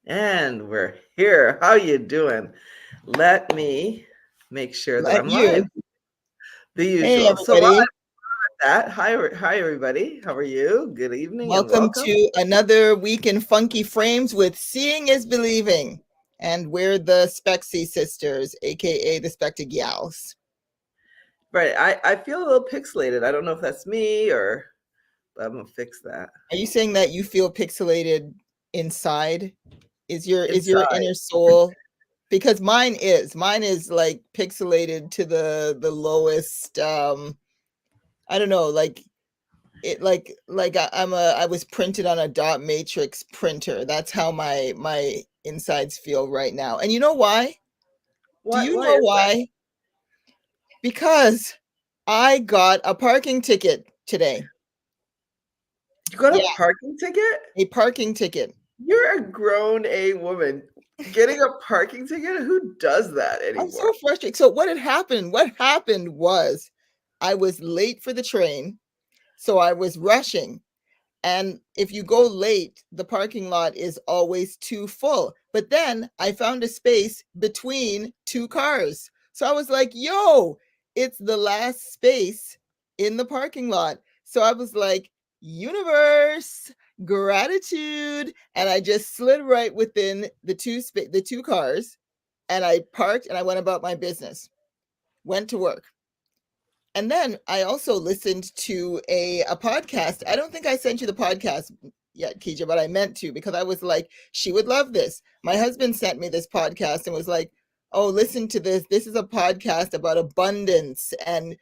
And we're here. How you doing? Let me make sure that Like I'm live. you. The Hey, usual. So while everybody. I'm at that, hi everybody. How are you? Good evening and Welcome welcome. to another week in Funky Frames with Seeing is Believing. And we're the Spexy sisters, aka the Spectic Gals. Right. I feel a little pixelated. I don't know if that's me or but I'm gonna fix that. Are you saying that you feel pixelated inside? Is your Inside. inner soul? Because mine is like pixelated to the lowest. I don't know, like it like I was printed on a dot matrix printer. That's how my insides feel right now. And you know why? Do What you why know is that? why? Because I got a parking ticket today. You got a Yeah, parking ticket? a parking ticket. You're a grown A woman. Getting a parking ticket? Who does that I'm anymore? so frustrated. So what happened was I was late for the train, so I was rushing. And if you go late, the parking lot is always too full. But then I found a space between two cars. So I was like, yo, it's the last space in the parking lot. So I was like, universe, gratitude. And I just slid right within the two cars, and I parked and I went about my business, went to work. And then I also listened to a podcast. I don't think I sent you the podcast yet, Keisha, but I meant to, because I was like, she would love this. My husband sent me this podcast and was like, "Oh, listen to this. This is a podcast about abundance and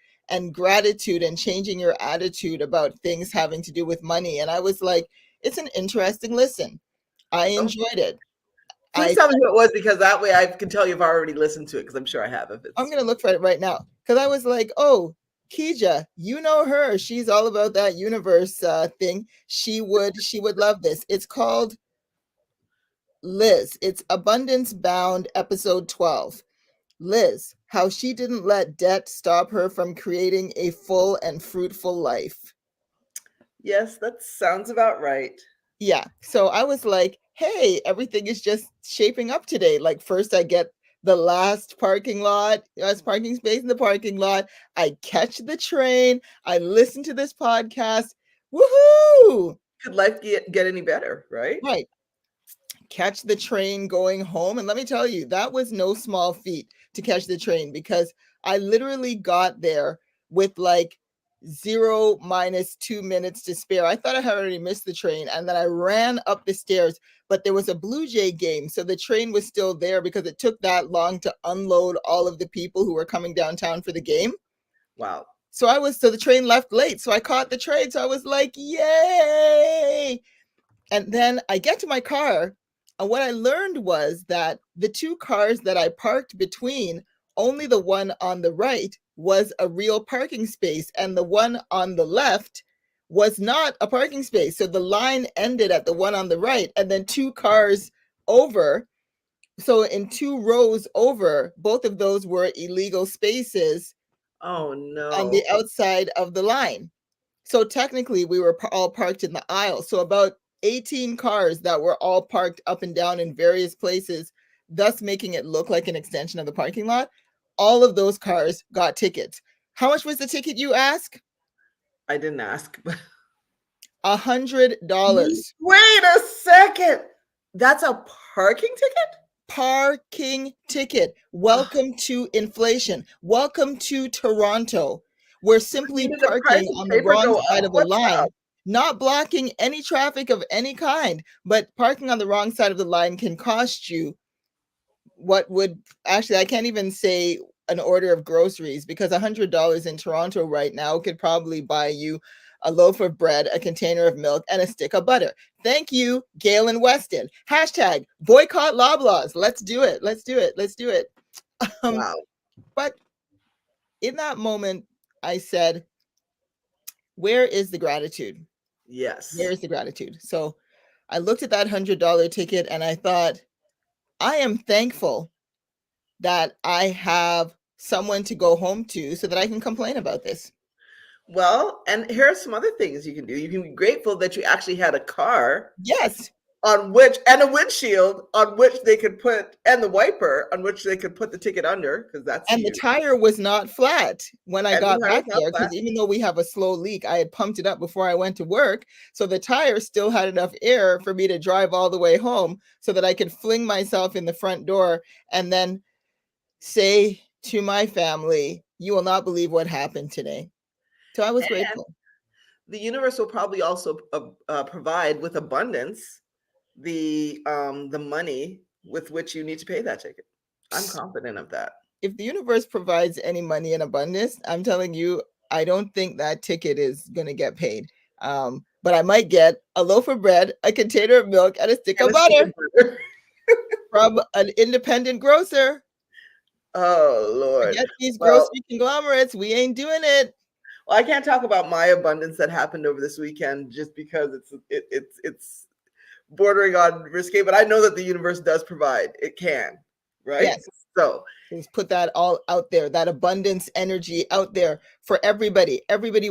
gratitude and changing your attitude about things having to do with money." And I was like, "It's an interesting listen." I Oh, enjoyed it. please I tell me who it was because that way I can tell you've already listened to it because I'm sure I have if I'm it's gonna look for it right now, because I was like, "Oh, Kija, you know her. She's all about that universe thing. She would love this." It's called Liz. It's Abundance Bound, episode 12. Liz, how she didn't let debt stop her from creating a full and fruitful life. yes, that sounds about right. Yeah. So I was like, hey, everything is just shaping up today. Like, first, I get the last parking space in the parking lot. I catch the train. I listen to this podcast. Woohoo! Could life get any better, right? Right. Catch the train going home. And let me tell you, that was no small feat to catch the train, because I literally got there with like 0 minus 2 minutes to spare. I thought I had already missed the train. And then I ran up the stairs, but there was a Blue Jay game. So the train was still there because it took that long to unload all of the people who were coming downtown for the game. Wow. So the train left late. So I caught the train. So I was like, yay. And then I get to my car, and what I learned was that the two cars that I parked between, only the one on the right was a real parking space, and the one on the left was not a parking space. So the line ended at the one on the right, and then two cars over. So in two rows over, both of those were illegal spaces Oh on the no. outside of the line. So technically, we were all parked in the aisle. So about 18 cars that were all parked up and down in various places, thus making it look like an extension of the parking lot. All of those cars got tickets. How much was the ticket, you ask? I didn't ask. $100. Wait a second. That's a parking ticket? Parking ticket. Ah, Welcome to inflation. Welcome to Toronto. We're you simply did the price parking of on the paper wrong go side up? of a What's line, up? not blocking any traffic of any kind, but parking on the wrong side of the line can cost you what would actually, I can't even say an order of groceries, because $100 in Toronto right now could probably buy you a loaf of bread, a container of milk, and a stick of butter. Thank you, Gail and Weston. Hashtag boycott Loblaws. Let's do it. Let's do it. Let's do it. Um, Wow. but in that moment, I said, where is the gratitude? Where Yes. is the gratitude? So I looked at that $100 ticket and I thought, I am thankful that I have someone to go home to so that I can complain about this. Well, and here are some other things you can do. You can be grateful that you actually had a car. Yes. on which, and a windshield on which they could put, and the wiper on which they could put the ticket under, because that's And the huge. tire was not flat when I And the got tire's back not there, flat. because even though we have a slow leak, I had pumped it up before I went to work. So the tire still had enough air for me to drive all the way home so that I could fling myself in the front door and then say to my family, "You will not believe what happened today." So I was And grateful. the universe will probably also provide with abundance the money with which you need to pay that ticket. I'm confident of that. If the universe provides any money in abundance, I'm telling you, I don't think that ticket is going to get paid. But I might get a loaf of bread, a container of milk, and a stick And of a stick butter of butter. from an independent grocer. Oh Lord. Forget these Well, grocery conglomerates. We ain't doing it. well, I can't talk about my abundance that happened over this weekend just because it's bordering on risque, but I know that the universe does provide. It can, right? Yes. So Let's put that all out there, that abundance energy out there for everybody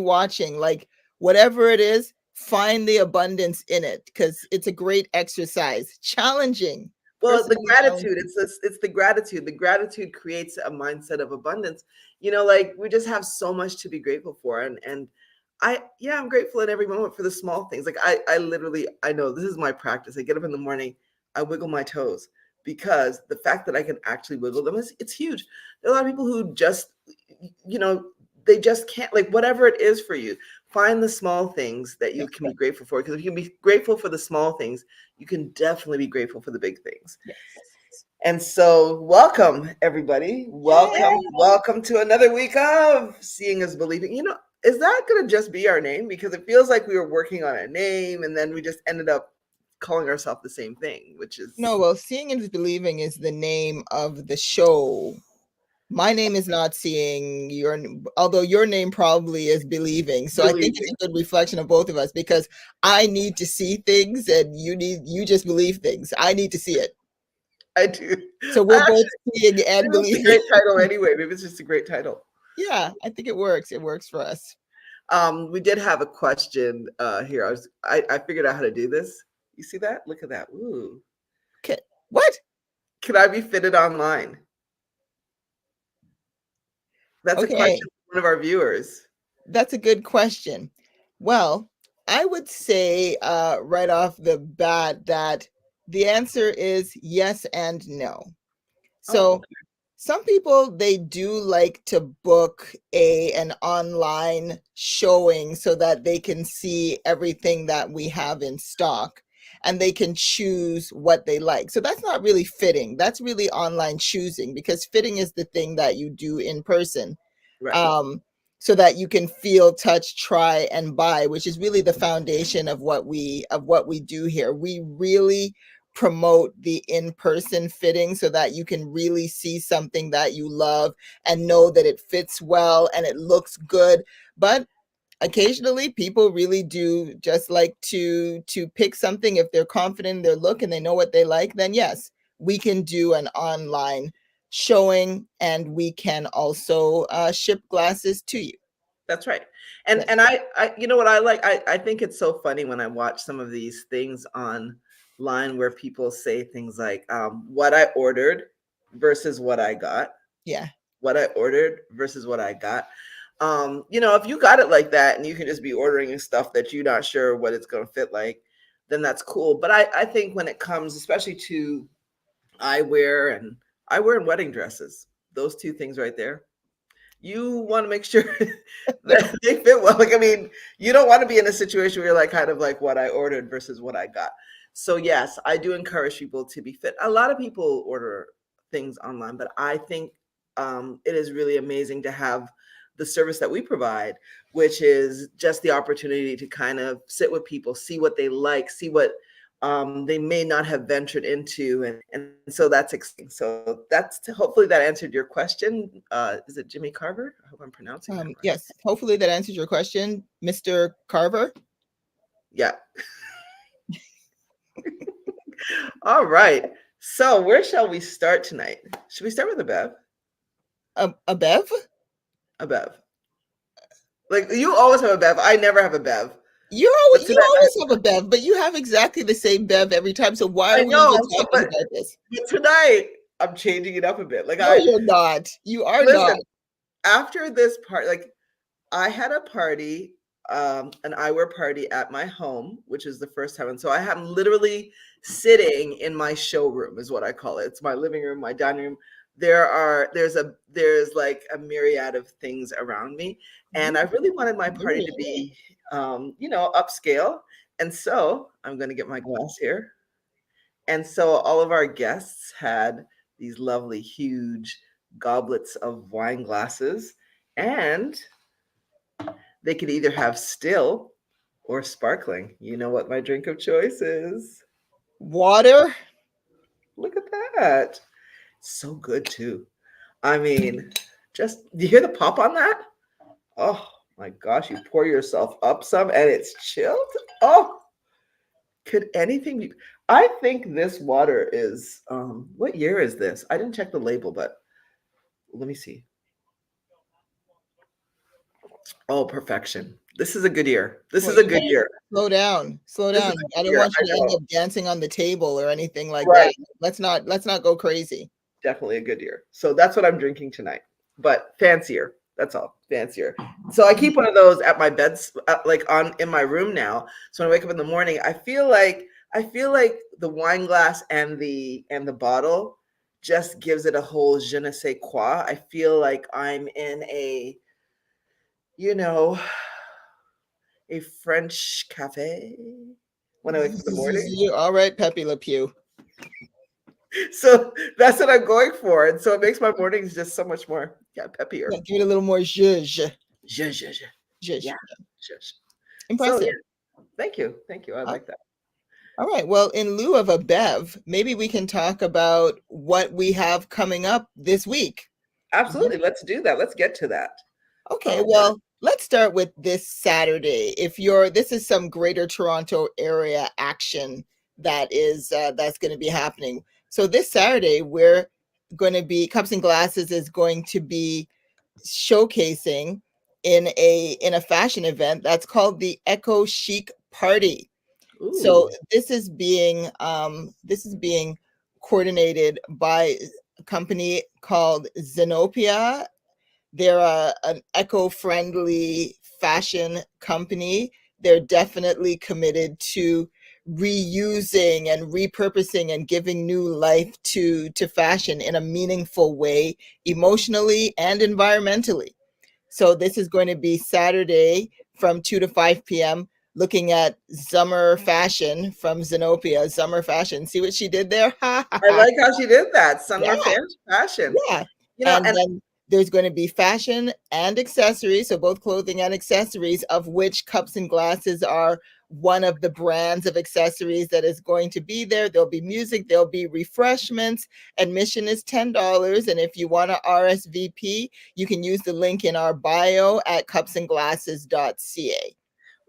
watching. Like, whatever it is, find the abundance in it, because it's a great exercise. Challenging, well, the personally gratitude, challenging. it's the gratitude. The gratitude creates a mindset of abundance. Like we just have so much to be grateful for. And I'm grateful in every moment for the small things. Like I literally, I know this is my practice. I get up in the morning, I wiggle my toes because the fact that I can actually wiggle them is it's huge. There are a lot of people who just, you know, they just can't, like whatever it is for you, find the small things that you can be grateful for. Because if you can be grateful for the small things, you can definitely be grateful for the big things. Yes. And so, welcome everybody. Welcome, Yay. welcome to another week of Seeing is Believing. Is that going to just be our name? Because it feels like we were working on a name and then we just ended up calling ourselves the same thing, which No, is well, Seeing is Believing is the name of the show. My name is not Seeing, although your name probably is Believing. So I think it's believing. a good reflection of both of us, because I need to see things and you just believe things. I need to see it. I do. So I we're both actually, seeing and maybe it's a believing. great title anyway. Maybe it's just a great title. Yeah, I think it works. It works for us. We did have a question here. I figured out how to do this. You see that? Look at that. Ooh. Okay. What? Can I be fitted online? That's a Okay. question from one of our viewers. That's a good question. Well, I would say right off the bat that the answer is yes and no. Oh, So some people, they do like to book an online showing so that they can see everything that we have in stock and they can choose what they like. So that's not really fitting. That's really online choosing, because fitting is the thing that you do in person. right. um, so that you can feel, touch, try, and buy, which is really the foundation of what we do here. We really promote the in-person fitting so that you can really see something that you love and know that it fits well and it looks good. But occasionally people really do just like to pick something. If they're confident in their look and they know what they like, then yes, we can do an online showing and we can also ship glasses to you. That's right. And Yes. and I you know what I like? I think it's so funny when I watch some of these things online where people say things like what I ordered versus what I got. Yeah. What I ordered versus what I got. If you got it like that and you can just be ordering stuff that you're not sure what it's gonna fit like, then that's cool. But I think when it comes, especially to eyewear and eyewear and wedding dresses, those two things right there, you want to make sure that they fit well. Like, I mean, you don't want to be in a situation where you're like kind of like what I ordered versus what I got. So yes, I do encourage people to be fit. A lot of people order things online, but I think it is really amazing to have the service that we provide, which is just the opportunity to kind of sit with people, see what they like, see what they may not have ventured into, and so that's exciting. So hopefully that answered your question. Is it Jimmy Carver? I hope I'm pronouncing that right. Yes, hopefully that answers your question, Mr. Carver. Yeah. All right. So where shall we start tonight? Should we start with a Bev? A Bev. A Bev. Like you always have a Bev. I never have a Bev. But You always have a bev, but you have exactly the same bev every time. So why I are we even know. So, talking about this? but tonight I'm changing it up a bit. Like No, you're not. You are not. listen, after this part, like I had a party, an eyewear party at my home, which is the first time. And so I am literally sitting in my showroom, is what I call it. It's my living room, my dining room. There's like a myriad of things around me. And I really wanted my party to be upscale. And so I'm gonna get my glass here. And so all of our guests had these lovely, huge goblets of wine glasses. And they could either have still or sparkling. You know what my drink of choice is? Water. Look at that. So good too. I mean, just you hear the pop on that? Oh my gosh, you pour yourself up some and it's chilled. Oh, could anything be? I think this water is what year is this? I didn't check the label, but let me see. Oh, perfection. This is a good year. This Well, is a you good year. slow down, slow This is down. a I good don't year. want I you to end know. up dancing on the table or anything like that. Right. Let's not go crazy. Definitely a good year. So that's what I'm drinking tonight, but fancier. That's all, fancier. So I keep one of those at my bed, like on in my room now. So when I wake up in the morning, I feel like the wine glass and the bottle just gives it a whole je ne sais quoi. I feel like I'm in you know, a French cafe when I wake up in the morning. All right, Pepe Le Pew. So that's what I'm going for, and so it makes my mornings just so much more peppier. Yeah, give it a little more zhuzh. Yeah, yeah, yeah. Zhuzh. Yeah, shush. So Impressive. yeah, thank you. I Uh, like that. All right. Well, in lieu of a bev, maybe we can talk about what we have coming up this week. Absolutely, let's do that. Let's get to that. Okay, Oh, well, let's start with this Saturday. This is some Greater Toronto area action that's going to be happening. So this Saturday, we're going to be Cups and Glasses is going to be showcasing in a fashion event that's called the Echo Chic Party. So ooh, this is being coordinated by a company called Zenopia. They're an eco-friendly fashion company. They're definitely committed to reusing and repurposing and giving new life to fashion in a meaningful way, emotionally and environmentally. So this is going to be Saturday from 2 to 5 p.m. looking at summer fashion from Zenopia. Summer fashion. See what she did there? Ha ha I ha. like how she did that. Summer Yeah. fashion. Yeah. And And then there's going to be fashion and accessories, so both clothing and accessories, of which cups and glasses are one of the brands of accessories that is going to be there. There'll be music, there'll be refreshments. Admission is $10. And if you want to RSVP, you can use the link in our bio at cupsandglasses.ca.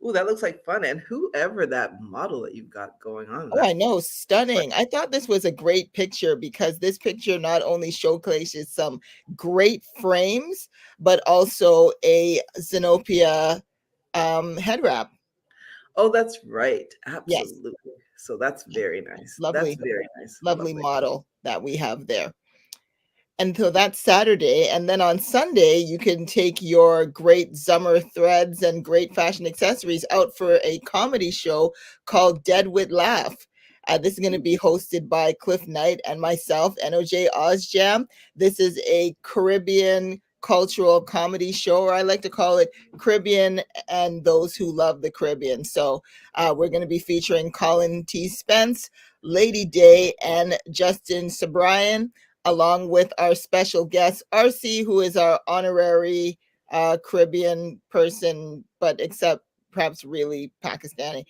ooh, that looks like fun. And whoever that model that you've got going on, Oh, I that's know, like, stunning. I thought this was a great picture because this picture not only showcases some great frames, but also a Zenopia head wrap. oh, that's right. Yes, Absolutely. So that's very nice. That's lovely, very nice. lovely Lovely. model that we have there. And so that's Saturday. And then on Sunday, you can take your great summer threads and great fashion accessories out for a comedy show called Dead with Laugh. This is going to be hosted by Cliff Knight and myself, NOJ Ozjam. This is a Caribbean cultural comedy show, or I like to call it Caribbean and Those Who Love the Caribbean. So we're going to be featuring Colin T. Spence, Lady Day, and Justin Sobrian, along with our special guest, RC, who is our honorary Caribbean person, but except perhaps really Pakistani,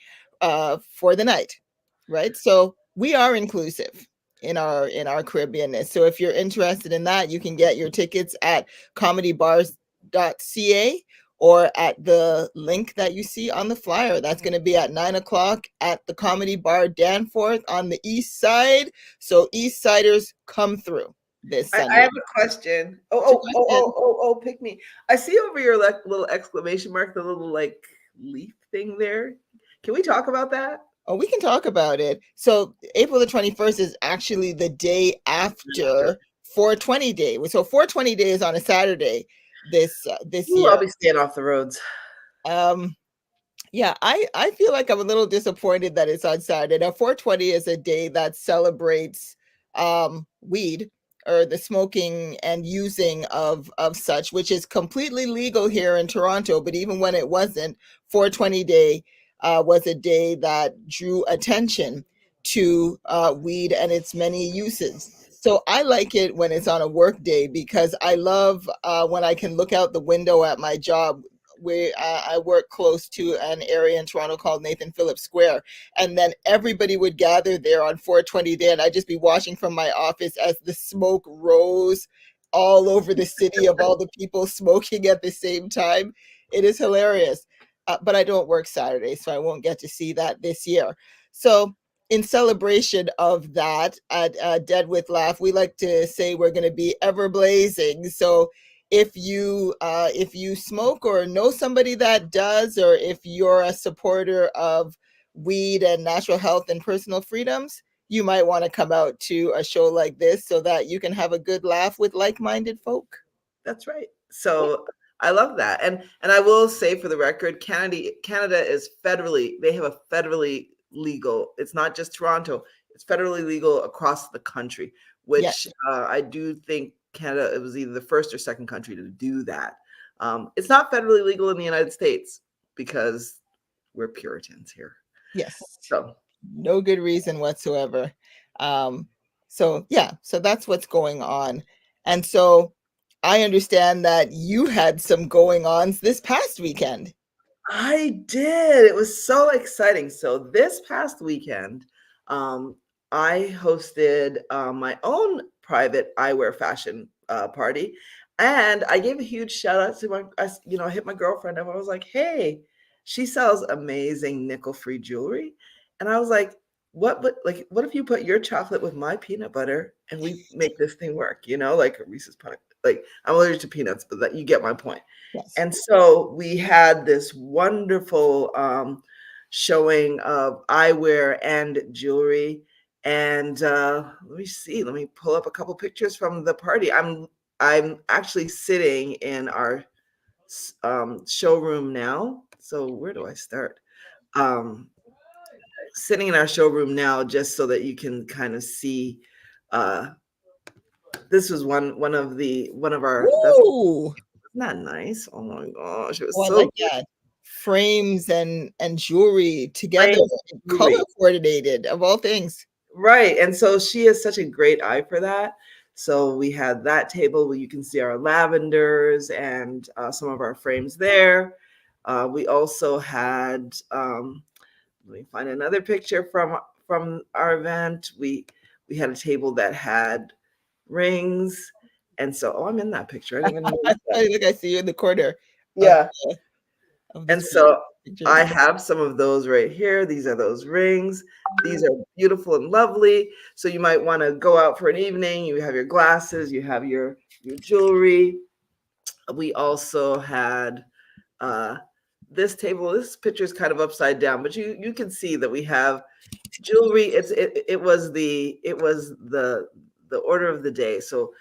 for the night, right? So we are inclusive in our Caribbeanness. So if you're interested in that, you can get your tickets at comedybars.ca or at the link that you see on the flyer. That's going to be at 9 o'clock at the Comedy Bar Danforth on the east side. So East Siders, come through this I Sunday. have a question. What's your question? Pick me. I see over your like little exclamation mark, the little like leaf thing there. Can we talk about that? Oh, we can talk about it. So April the 21st is actually the day After. after 420 day. So 420 day is on a Saturday this Ooh, year. I'll be staying off the roads. Um yeah, I feel like I'm a little disappointed that it's on Saturday. Now 420 is a day that celebrates weed, or the smoking and using of such, which is completely legal here in Toronto, but even when it wasn't, 420 day was a day that drew attention to weed and its many uses. So I like it when it's on a work day, because I love when I can look out the window at my job. I work close to an area in Toronto called Nathan Phillips Square, and then everybody would gather there on 420 day, and I'd just be watching from my office as the smoke rose all over the city of all the people smoking at the same time. It is hilarious. But I don't work Saturday, so I won't get to see that this year. So, in celebration of that, at Dead with Laugh, we like to say we're going to be ever blazing. So, if you smoke or know somebody that does, or if you're a supporter of weed and natural health and personal freedoms, you might want to come out to a show like this so that you can have a good laugh with like-minded folk. That's right. So I love that. And I will say for the record, Canada is federally, they have a federally legal. It's not just Toronto. It's federally legal across the country, Yes, which I do think Canada, it was either the first or second country to do that. It's not federally legal in the United States because we're Puritans here. yes. So No good reason whatsoever. Um, so yeah, so that's what's going on. And so I understand that you had some going ons this past weekend. I did. It was so exciting. So this past weekend, um, I hosted my own private eyewear fashion party, and I gave a huge shout out to I hit my girlfriend up. I was like, "Hey, she sells amazing nickel-free jewelry," and I was like, what if you put your chocolate with my peanut butter and we make this thing work? Like a Reese's peanut. Like I'm allergic to peanuts, but that you get my point. Yes. And so we had this wonderful showing of eyewear and jewelry. And let me see. Let me pull up a couple pictures from the party. I'm actually sitting in our showroom now. So where do I start? Um, Sitting in our showroom now, just so that you can kind of see. Uh, this was one of our. That's Ooh, not nice. Oh my gosh, it oh, was I so like that. Frames and jewelry together, great. color coordinated of all things. Right. And so she has such a great eye for that. So we had that table where you can see our lavenders and some of our frames there. We also had, let me find another picture from our event. We had a table that had rings. And so, oh, I'm in that picture. I didn't even notice that. Look, I see you in the corner of Yeah. the And screen. so I Pictures. have some of those right here. These are those rings. These are beautiful and lovely. So you might want to go out for an evening. You have your glasses, you have your jewelry. We also had uh, this table. This picture is kind of upside down, but you can see that we have jewelry. It was the order of the day. So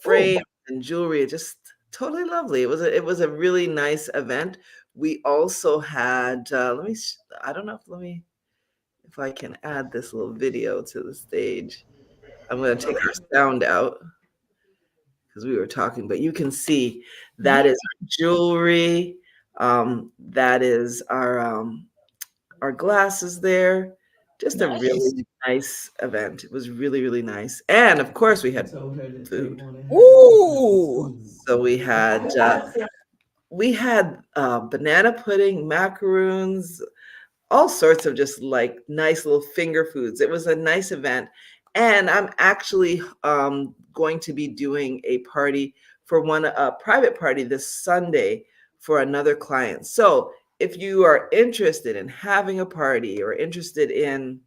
Oh, frames and jewelry, just totally lovely. It was a really nice event. We also had I don't know if I can add this little video to the stage. I'm going to take our sound out because we were talking, but you can see yeah, that is our jewelry. That is our glasses there. Just a nice. really nice event. It was really, really nice. And of course, we had food. Ooh, So we had banana pudding, macaroons, all sorts of just like nice little finger foods. It was a nice event. And I'm actually going to be doing a party for a private party this Sunday for another client. So if you are interested in having a party or interested in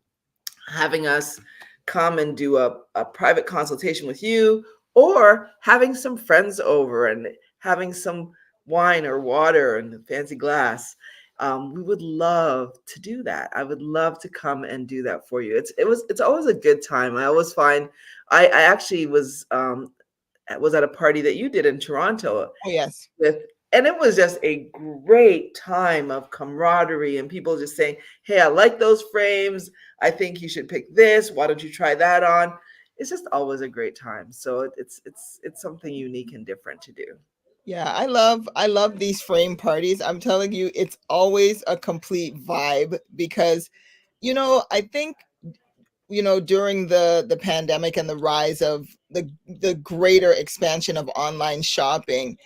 having us come and do a private consultation with you, or having some friends over and having some wine or water and a fancy glass, we would love to do that. I would love to come and do that for you. It's always a good time. I always find I actually was at a party that you did in Toronto Oh, yes. with, and it was just a great time of camaraderie and people just saying, "Hey, I like those frames. I think you should pick this. Why don't you try that on?" It's just always a great time. So it's something unique and different to do. Yeah, I love these frame parties. I'm telling you, it's always a complete vibe because, I think during the pandemic and the rise of the greater expansion of online shopping,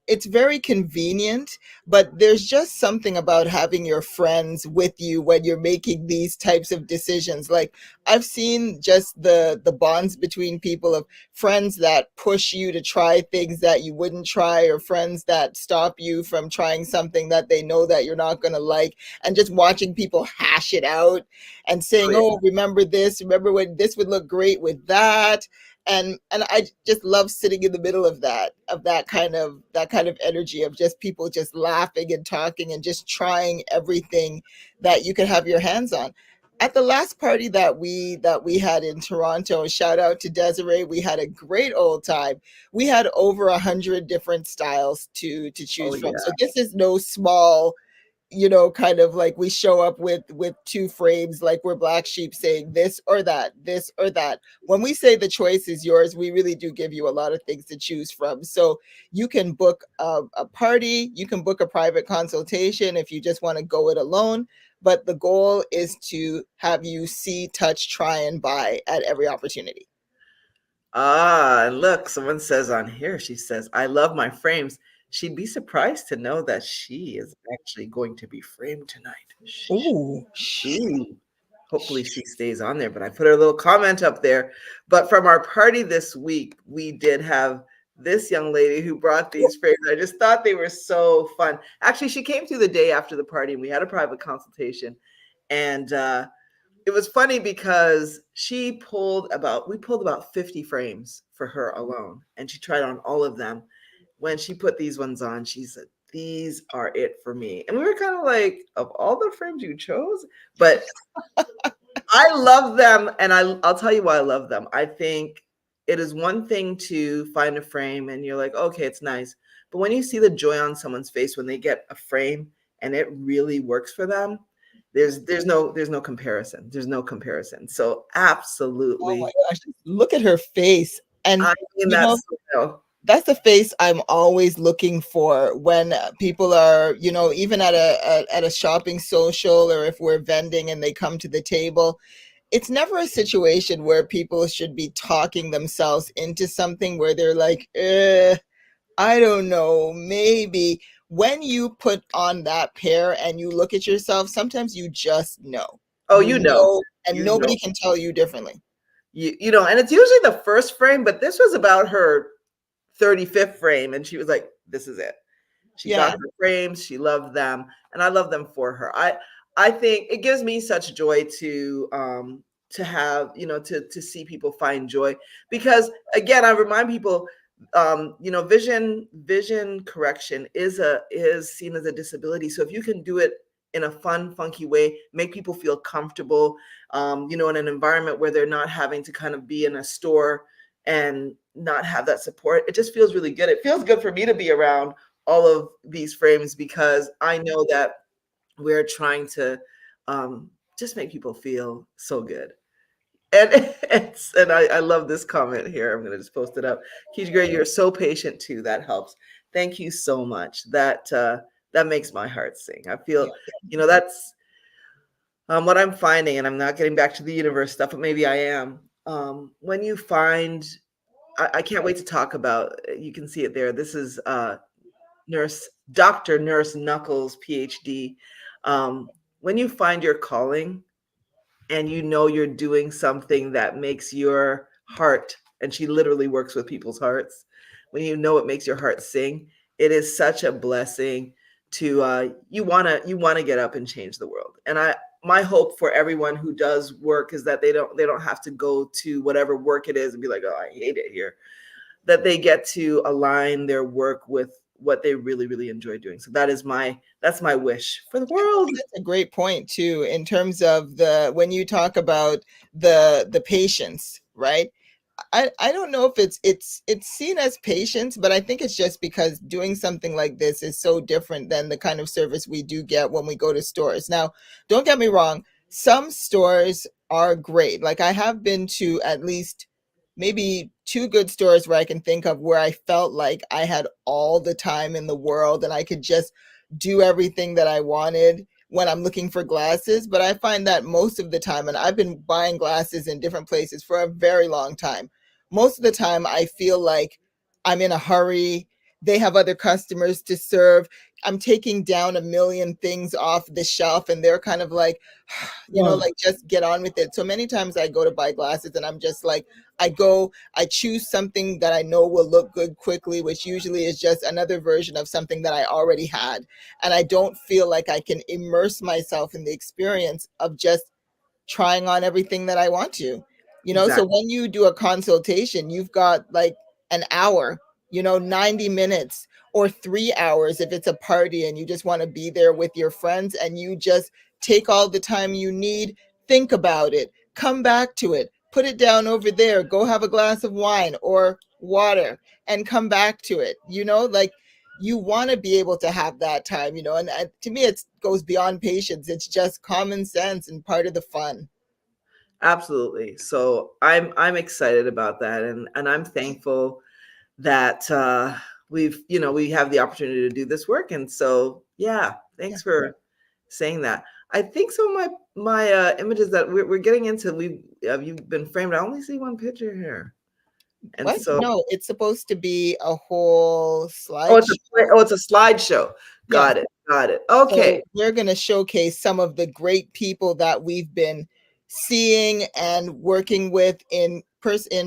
it's very convenient, but there's just something about having your friends with you when you're making these types of decisions. Like, I've seen just the bonds between people, of friends that push you to try things that you wouldn't try, or friends that stop you from trying something that they know that you're not going to like, and just watching people hash it out and Oh saying, yeah. "Oh, remember this? Remember when this would look great with that?" And I just love sitting in the middle of that kind of energy, of just people just laughing and talking and just trying everything that you could have your hands on. At the last party that we had in Toronto, shout out to Desiree, we had a great old time. We had over 100 different styles to Oh choose from. So yeah. this is no small, kind of like we show up with two frames, like we're black sheep saying this or that, this or that. When we say the choice is yours, we really do give you a lot of things to choose from. So you can book a party, you can book a private consultation if you just want to go it alone. But the goal is to have you see, touch, try, and buy at every opportunity. Ah, and look, someone says on here, she says, "I love my frames." She'd be surprised to know that she is actually going to be framed tonight. Shh. Ooh, Ooh. Hopefully she stays on there, but I put her little comment up there. But from our party this week, we did have this young lady who brought these frames. I just thought they were so fun. Actually, she came through the day after the party and we had a private consultation. And it was funny because we pulled about 50 frames for her alone, and she tried on all of them. When she put these ones on, she said, "These are it for me." And we were kind of like, "Of all the frames you chose?" But I love them, and I'll tell you why I love them. I think it is one thing to find a frame and you're like, "Okay, it's nice." But when you see the joy on someone's face when they get a frame and it really works for them, there's no comparison. There's no comparison. So oh my absolutely. gosh, look at her face. And I mean you know that's so real. that's the face I'm always looking for when people are, even at a shopping social, or if we're vending and they come to the table. It's never a situation where people should be talking themselves into something where they're like, I don't know, maybe. When you put on that pair and you look at yourself, sometimes you just know. Oh, You you know. know, and You know. nobody can tell you differently. You know, and it's usually the first frame, but this was about her 35th frame and she was like, "This is it." She got Yeah. her frames, she loved them, and I love them for her. I think it gives me such joy to have, to see people find joy because again, I remind people vision correction is seen as a disability. So if you can do it in a fun, funky way, make people feel comfortable, in an environment where they're not having to kind of be in a store and not have that support, it just feels really good. It feels good for me to be around all of these frames because I know that we're trying to just make people feel so good. And I love this comment here. I'm gonna just post it up. Keith Gray, you're so patient too. That helps. Thank you so much. That makes my heart sing. I feel, Yeah. that's what I'm finding, and I'm not getting back to the universe stuff, but maybe I am. When you find, I can't wait to talk about. You can see it there. This is Dr. Nurse Knuckles, PhD. When you find your calling and you know you're doing something that makes your heart, and she literally works with people's hearts, when you know it makes your heart sing, it is such a blessing to you want to get up and change the world. And my hope for everyone who does work is that they don't have to go to whatever work it is and be like, "Oh, I hate it here." That they get to align their work with what they really, really enjoy doing. So that's my wish for the I world. think that's a great point too, in terms of the when you talk about the patience, right? I don't know if it's seen as patience, but I think it's just because doing something like this is so different than the kind of service we do get when we go to stores. Now, don't get me wrong, some stores are great. Like I have been to at least maybe two good stores where I can think of where I felt like I had all the time in the world and I could just do everything that I wanted when I'm looking for glasses. But I find that most of the time, and I've been buying glasses in different places for a very long time, most of the time I feel like I'm in a hurry. They have other customers to serve. I'm taking down a million things off the shelf and they're kind of like, Oh, like just get on with it. So many times I go to buy glasses and I'm just like, I choose something that I know will look good quickly, which usually is just another version of something that I already had. And I don't feel like I can immerse myself in the experience of just trying on everything that I want to. So exactly. when you do a consultation, you've got like an hour, 90 minutes or 3 hours if it's a party and you just want to be there with your friends and you just take all the time you need, think about it, come back to it, put it down over there, go have a glass of wine or water and come back to it. Like you want to be able to have that time, and to me it goes beyond patience. It's just common sense and part of the fun. Absolutely. So I'm excited about that, and I'm thankful that we have the opportunity to do this work. And so yeah, Yeah. thanks for saying that. I think so. My images that we're getting into, you've been framed. I only see one picture here, and What? so No, it's supposed to be a whole oh, it's a slideshow. oh, it's a slideshow. Yes. Got it. Okay. So we're going to showcase some of the great people that we've been seeing and working with in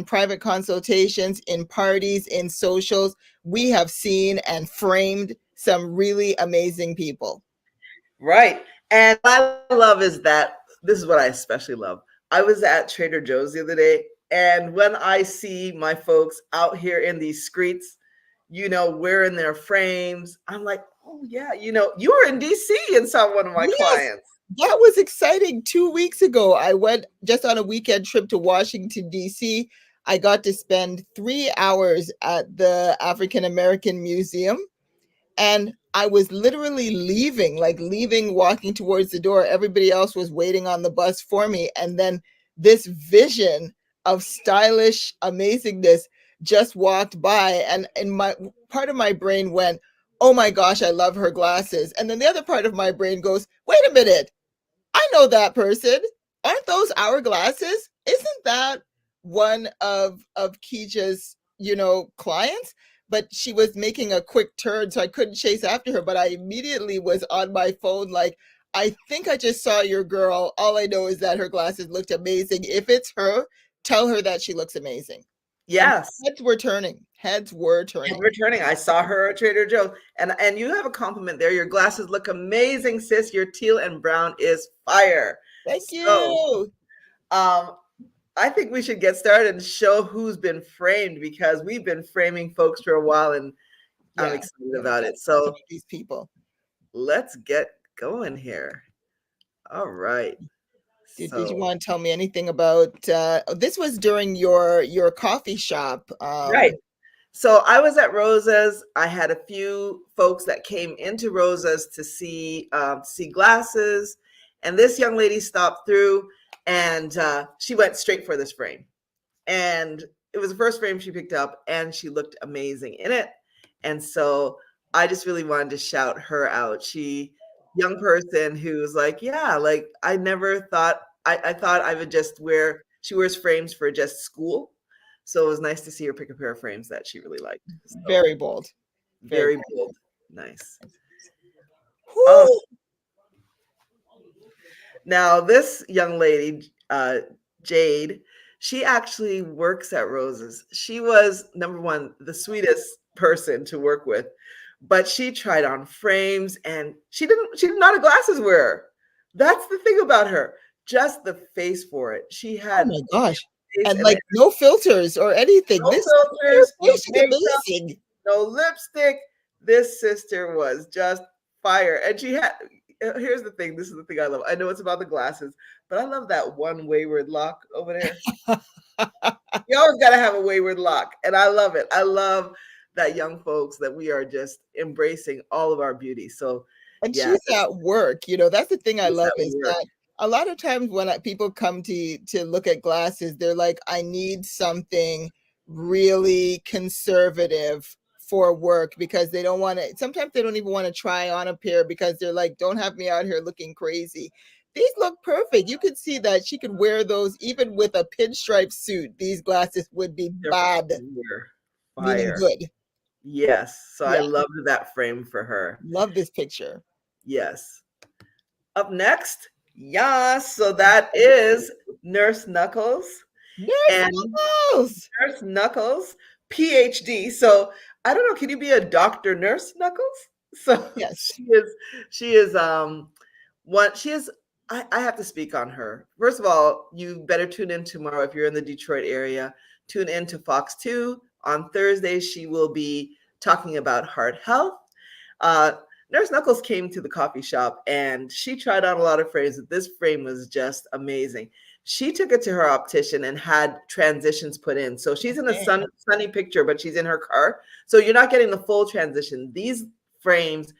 private consultations, in parties, in socials. We have seen and framed some really amazing people. Right. And what I love is that this is what I especially love. I was at Trader Joe's the other day, and when I see my folks out here in these streets, wearing their frames, I'm like, oh, yeah, you were in DC and saw one of my Yes, clients. that was exciting. 2 weeks ago, I went just on a weekend trip to Washington, D.C. I got to spend 3 hours at the African American Museum. And I was literally leaving, walking towards the door. Everybody else was waiting on the bus for me. And then this vision of stylish amazingness just walked by. And my part of my brain went, oh my gosh, I love her glasses. And then the other part of my brain goes, wait a minute, I know that person. Aren't those our glasses? Isn't that one of Keisha's, clients? But she was making a quick turn, so I couldn't chase after her. But I immediately was on my phone, like, I think I just saw your girl. All I know is that her glasses looked amazing. If it's her, tell her that she looks amazing. And Yes. heads were turning. Heads were turning. Returning. I saw her at Trader Joe's. And you have a compliment there. Your glasses look amazing, sis. Your teal and brown is fire. Thank So you. um I think we should get started and show who's been framed, because we've been framing folks for a while and I'm Yeah, excited yeah, we about got it. to talk So about these people. let's get going here. All right. Did you So, want to tell me anything about this was during your coffee shop? right. So I was at Rosa's. I had a few folks that came into Rosa's to see glasses, and this young lady stopped through, and she went straight for this frame. And it was the first frame she picked up, and she looked amazing in it. And so I just really wanted to shout her out. Young person who's like, yeah, like I never thought I thought I would just wear. She wears frames for just school, so it was nice to see her pick a pair of frames that she really liked. So Very bold. Very very bold. bold, nice. Um, Whew. Now, this young lady, Jade, she actually works at Rose's. She was, number one, the sweetest person to work with, but she tried on frames and she's not a glasses wearer. That's the thing about her. Just the face for it. She Oh had my gosh. face And and like no filters or anything. no This filters, her no face is makeup, amazing. no lipstick, This sister was just fire. And she had, here's the thing, this is the thing I love. I know it's about the glasses, but I love that one wayward lock over there. You always got to have a wayward lock. And I love it. I love that young folks that we are just embracing all of our beauty. So, And yeah, she's at work. That's the thing I it's love at is work. that a lot of times when people come to look at glasses, they're like, I need something really conservative for work because they don't want to. Sometimes they don't even want to try on a pair because they're like, don't have me out here looking crazy. These look perfect. You could see that she could wear those even with a pinstripe suit. These glasses would be They're bad, fire. meaning Fire. good. Yes. So I Yeah, loved that frame for her. love this picture. Yes. Up next, yes. So that is Nurse Knuckles. Nurse And Knuckles. Nurse Knuckles, PhD. So I don't know, can you be a Dr. Nurse Knuckles? So Yes. she is one she is I have to speak on her. First of all, you better tune in tomorrow if you're in the Detroit area. Tune in to Fox 2. On Thursday, she will be talking about heart health. Uh, Nurse Knuckles came to the coffee shop and she tried on a lot of frames. This frame was just amazing. She took it to her optician and had transitions put in. So she's in a Okay. sunny picture, but she's in her car. So you're not getting the full transition. These frames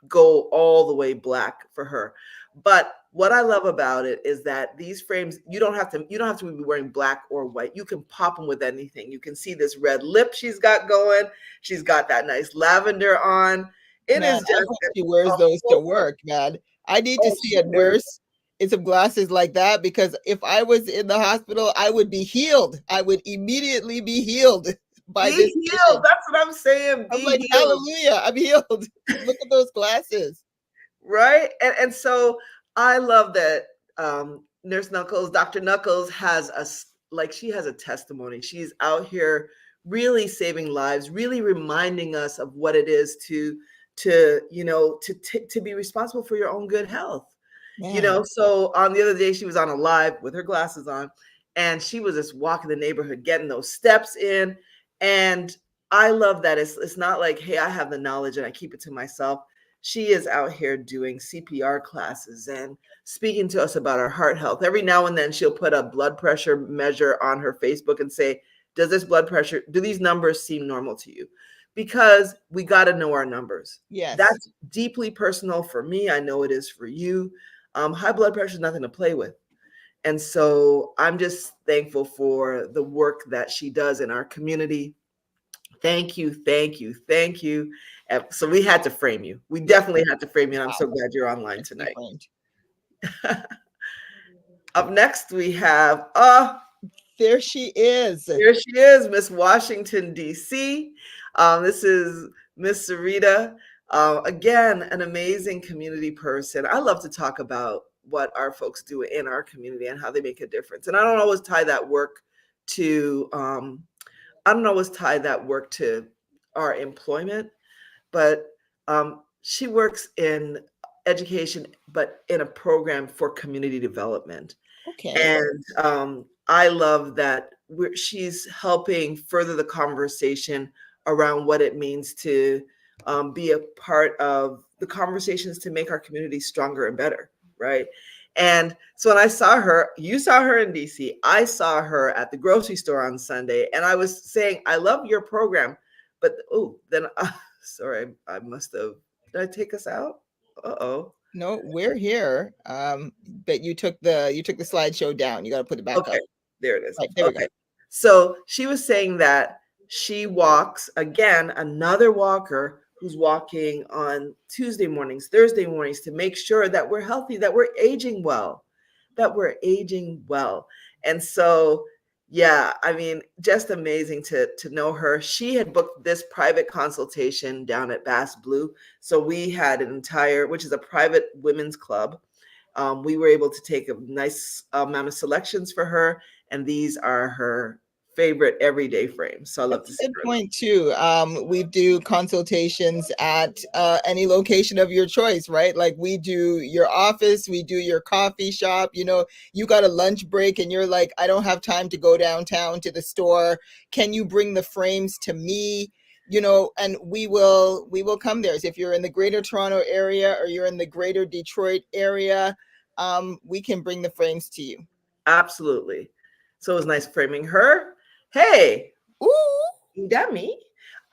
go all the way black for her. But what I love about it is that these frames, you don't have to be wearing black or white. You can pop them with anything. You can see this red lip she's got going. She's got that nice lavender on. It Man, is I just hope she a wears those to full look. work, man. I need to Oh, see she a wears nurse in some glasses like that because if I was in the hospital, I would be healed. I would immediately be healed by be this healed. vision. That's what I'm saying. I'm Be like, healed. hallelujah, I'm healed. Look at those glasses. Right? And so I love that Nurse Knuckles, Dr. Knuckles has like she has a testimony. She's out here really saving lives, really reminding us of what it is to be responsible for your own good health. Man, So on the other day she was on a live with her glasses on and she was just walking the neighborhood getting those steps in. And I love that it's not like, hey, I have the knowledge and I keep it to myself. She is out here doing CPR classes and speaking to us about our heart health. Every now and then she'll put a blood pressure measure on her Facebook and say, do these numbers seem normal to you? Because we got to know our numbers. yes. That's deeply personal for me. I know it is for you. High blood pressure is nothing to play with. And so I'm just thankful for the work that she does in our community. Thank you, thank you, thank you. So we had to frame you. We Yeah, definitely had to frame you. And I'm wow. so glad you're online That's tonight. different. Up next, we have There she is. here she is, Miss Washington, D.C. This is Miss Sarita. Again, an amazing community person. I love to talk about what our folks do in our community and how they make a difference. And I don't always tie that work to our employment, but she works in education, but in a program for community development. Okay. And I love that she's helping further the conversation around what it means to be a part of the conversations to make our community stronger and better, right? And so when I saw her, you saw her in DC, I saw her at the grocery store on Sunday, and I was saying, I love your program, but then sorry, I must have, did I take us out? Uh-oh. No, we're here. But you took the slideshow down. You got to put it back Okay, up. there it is. Right, there we go. Okay. So she was saying that she walks again, another walker who's walking on Tuesday mornings, Thursday mornings to make sure that we're healthy, that we're aging well, that we're aging well. And so, yeah, I mean, just amazing to know her. She had booked this private consultation down at Bass Blue. So we had an entire, which is a private women's club. We were able to take a nice amount of selections for her, and these are her favorite everyday frames. So I love That's to a see good her. point too. We do consultations at any location of your choice, right? Like we do your office, we do your coffee shop. You got a lunch break and you're like, I don't have time to go downtown to the store. Can you bring the frames to me? and we will come there. So if you're in the greater Toronto area or you're in the greater Detroit area, we can bring the frames to you. Absolutely. So it was nice framing her. Hey, Ooh, is that me?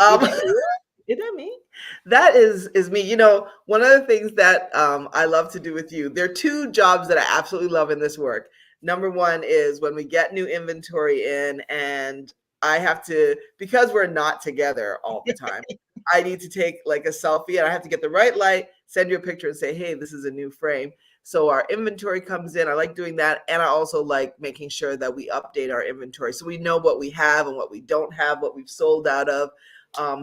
is Um, that you? is that me? That is me. You know, one of the things that I love to do with you, there are two jobs that I absolutely love in this work. Number one is when we get new inventory in, and I have to, because we're not together all the time, I need to take like a selfie and I have to get the right light, send you a picture and say, hey, this is a new frame. So our inventory comes in. I like doing that. And I also like making sure that we update our inventory so we know what we have and what we don't have, what we've sold out of,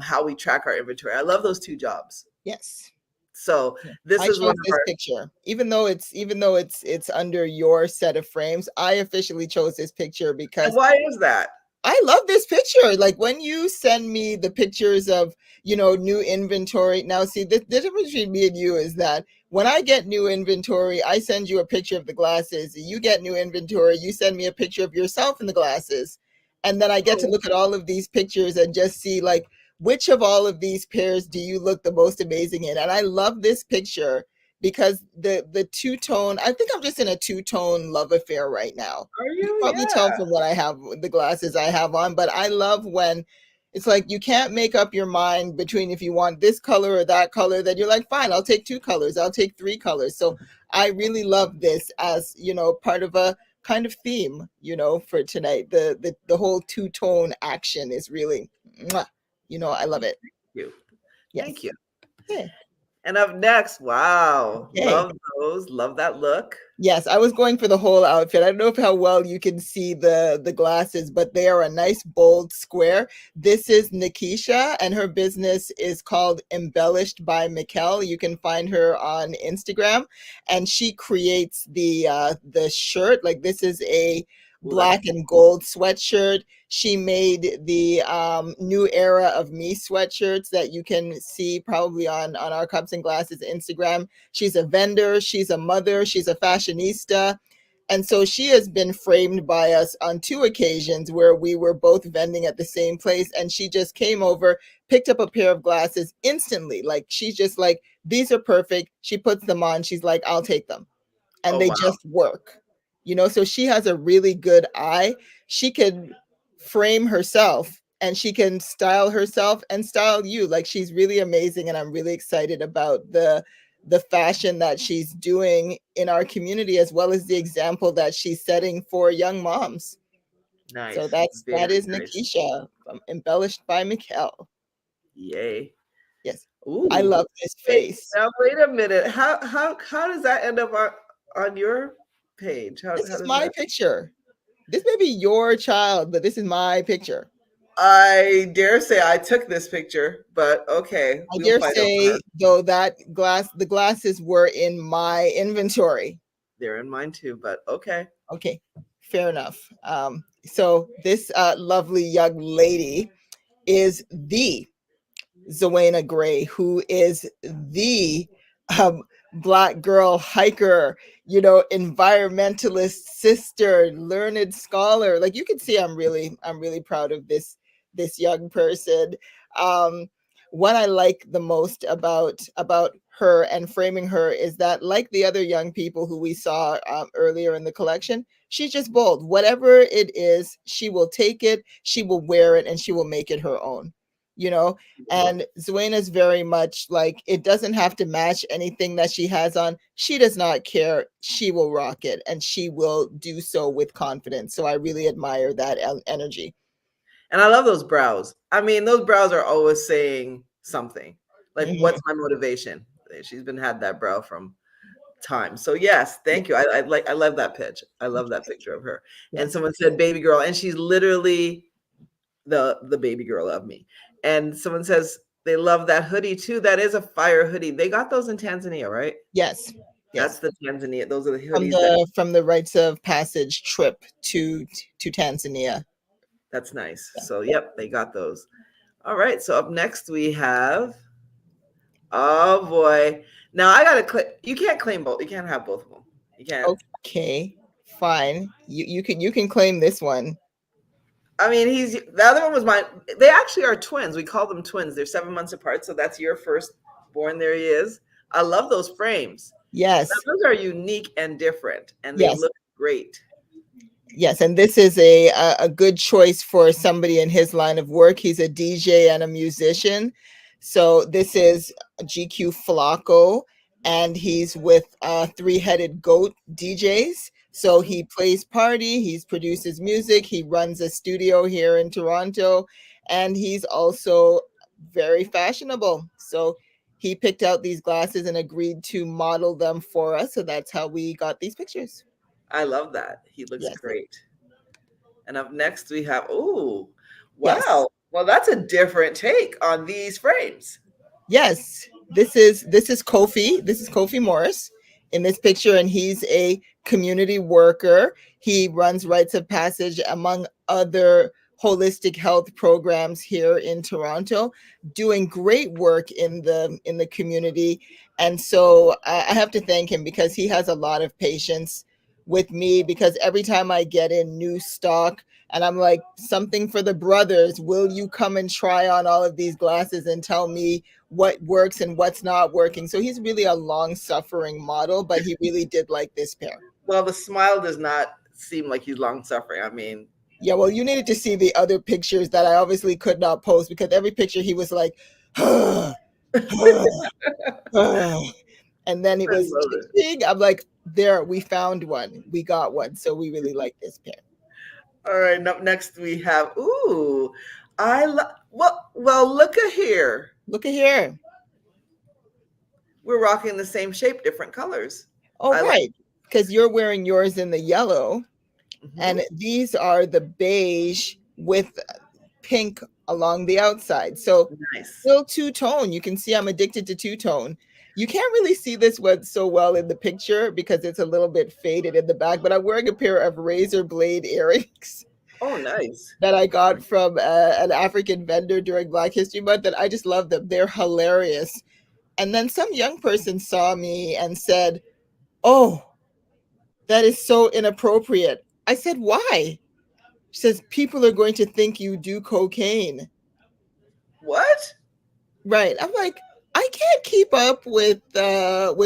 how we track our inventory. I love those two jobs. Yes. So Yeah. this I is one chose of this our, picture, even though it's under your set of frames. I officially chose this picture and because why is that? I love this picture. Like when you send me the pictures of, new inventory. Now, see, the difference between me and you is that when I get new inventory, I send you a picture of the glasses. You get new inventory, you send me a picture of yourself in the glasses. And then I get to Oh, look at all of these pictures and just see, like, which of all of these pairs do you look the most amazing in? And I love this picture because the two-tone, I think I'm just in a two-tone love affair right now. are You can you? probably tell Yeah. from what I have, the glasses I have on, but I love when it's like you can't make up your mind between if you want this color or that color, then you're like, fine, I'll take two colors, I'll take three colors. So I really love this as, part of a kind of theme, for tonight. The whole two-tone action is really, mwah, I love it. You. Thank Yes. you. Okay. And up next, wow, Okay. love those, love that look. Yes, I was going for the whole outfit. I don't know if how well you can see the glasses, but they are a nice bold square. This is Nikisha, and her business is called Embellished by Mikkel. You can find her on Instagram, and she creates the shirt. Like this is a Oh, that's black and gold sweatshirt. She made the new era of me sweatshirts that you can see probably on our Cups and Glasses Instagram. She's a vendor, she's a mother, she's a fashionista. And so she has been framed by us on two occasions where we were both vending at the same place. And she just came over, picked up a pair of glasses instantly. Like she's just like, these are perfect. She puts them on. She's like, I'll take them. And oh they wow, just work. So she has a really good eye. She can frame herself and she can style herself and style you. Like she's really amazing, and I'm really excited about the fashion that she's doing in our community, as well as the example that she's setting for young moms. So nice, that very is nice. Nikisha from Embellished by Mikkel. Yay. Yes, I Ooh. love this Wait, face. now wait a minute. How does that end up on your page? This How is does my that? picture. This may be your child, but this is my picture. I dare say I took this picture, but okay, I we'll dare fight over that. say, though, that the glasses were in my inventory. They're in mine too, but okay. Okay, fair enough. So this lovely young lady is the Zoena Gray, who is the um, Black girl hiker, environmentalist sister, learned scholar. Like you can see, I'm really proud of this young person. Um, what I like the most about her and framing her is that, like the other young people who we saw earlier in the collection, she's just bold. Whatever it is, she will take it, she will wear it, and she will make it her own. You know, and Zuena's very much like, it doesn't have to match anything that she has on. She does not care. She will rock it, and she will do so with confidence. So I really admire that energy. And I love those brows. I mean, those brows are always saying something. Like, Mhm. what's my motivation? She's been had that brow from time. So yes, Yeah. thank you. I love that pitch. I love that picture of her. And Yes. someone said baby girl, and she's literally the baby girl of me. And someone says they love that hoodie too. That is a fire hoodie. They got those in Tanzania, right? Yes. That's Yes. the Tanzania. Those are the From hoodies that the rites of passage trip to Tanzania. that's nice. Yeah. So yep, they got those. All right. So up next we have, oh boy. Now I gotta click. You can't claim both. You can't have both of them. You can't. Okay. Fine. You can claim this one. I mean, he's the other one was mine. They actually are twins. We call them twins. They're 7 months apart. So that's your first born. There he is. I love those frames. Yes. Those are unique and different, and they Yes. look great. Yes, and this is a good choice for somebody in his line of work. He's a DJ and a musician. So this is GQ Flacco, and he's with Three-Headed Goat DJs. So he plays party, he produces music, he runs a studio here in Toronto, and he's also very fashionable. So he picked out these glasses and agreed to model them for us. So that's how we got these pictures. I love that. He looks Yes. great. And up next we have, oh, Yes. wow. Well, that's a different take on these frames. Yes, this is Kofi. This is Kofi Morris in this picture, and he's a community worker. He runs Rites of Passage among other holistic health programs here in Toronto, doing great work in the community. And so I have to thank him because he has a lot of patience with me because every time I get in new stock and I'm like, something for the brothers, will you come and try on all of these glasses and tell me what works and what's not working? So he's really a long suffering model, but he really did like this pair. Well, the smile does not seem like he's long suffering. I mean, Yeah, well, you needed to see the other pictures that I obviously could not post because every picture he was like, and then it I was love it. big. I'm like, there, we found one, we got one. So we really like this pair. All right, up next we have, ooh, well, look at here. Look at here. We're rocking the same shape, different colors. Oh, I like. right. Because you're wearing yours in the yellow, and Mhm. these are the beige with pink along the outside. So Nice. still two-tone. You can see I'm addicted to two-tone. You can't really see this one so well in the picture because it's a little bit faded in the back, but I'm wearing a pair of razor blade earrings Oh, nice. that I got from an African vendor during Black History Month, and I just love them. They're hilarious. And then some young person saw me and said, "Oh, that is so inappropriate." I said, "Why?" She says, "People are going to think you do cocaine." What? Right. I'm like, I can't keep up with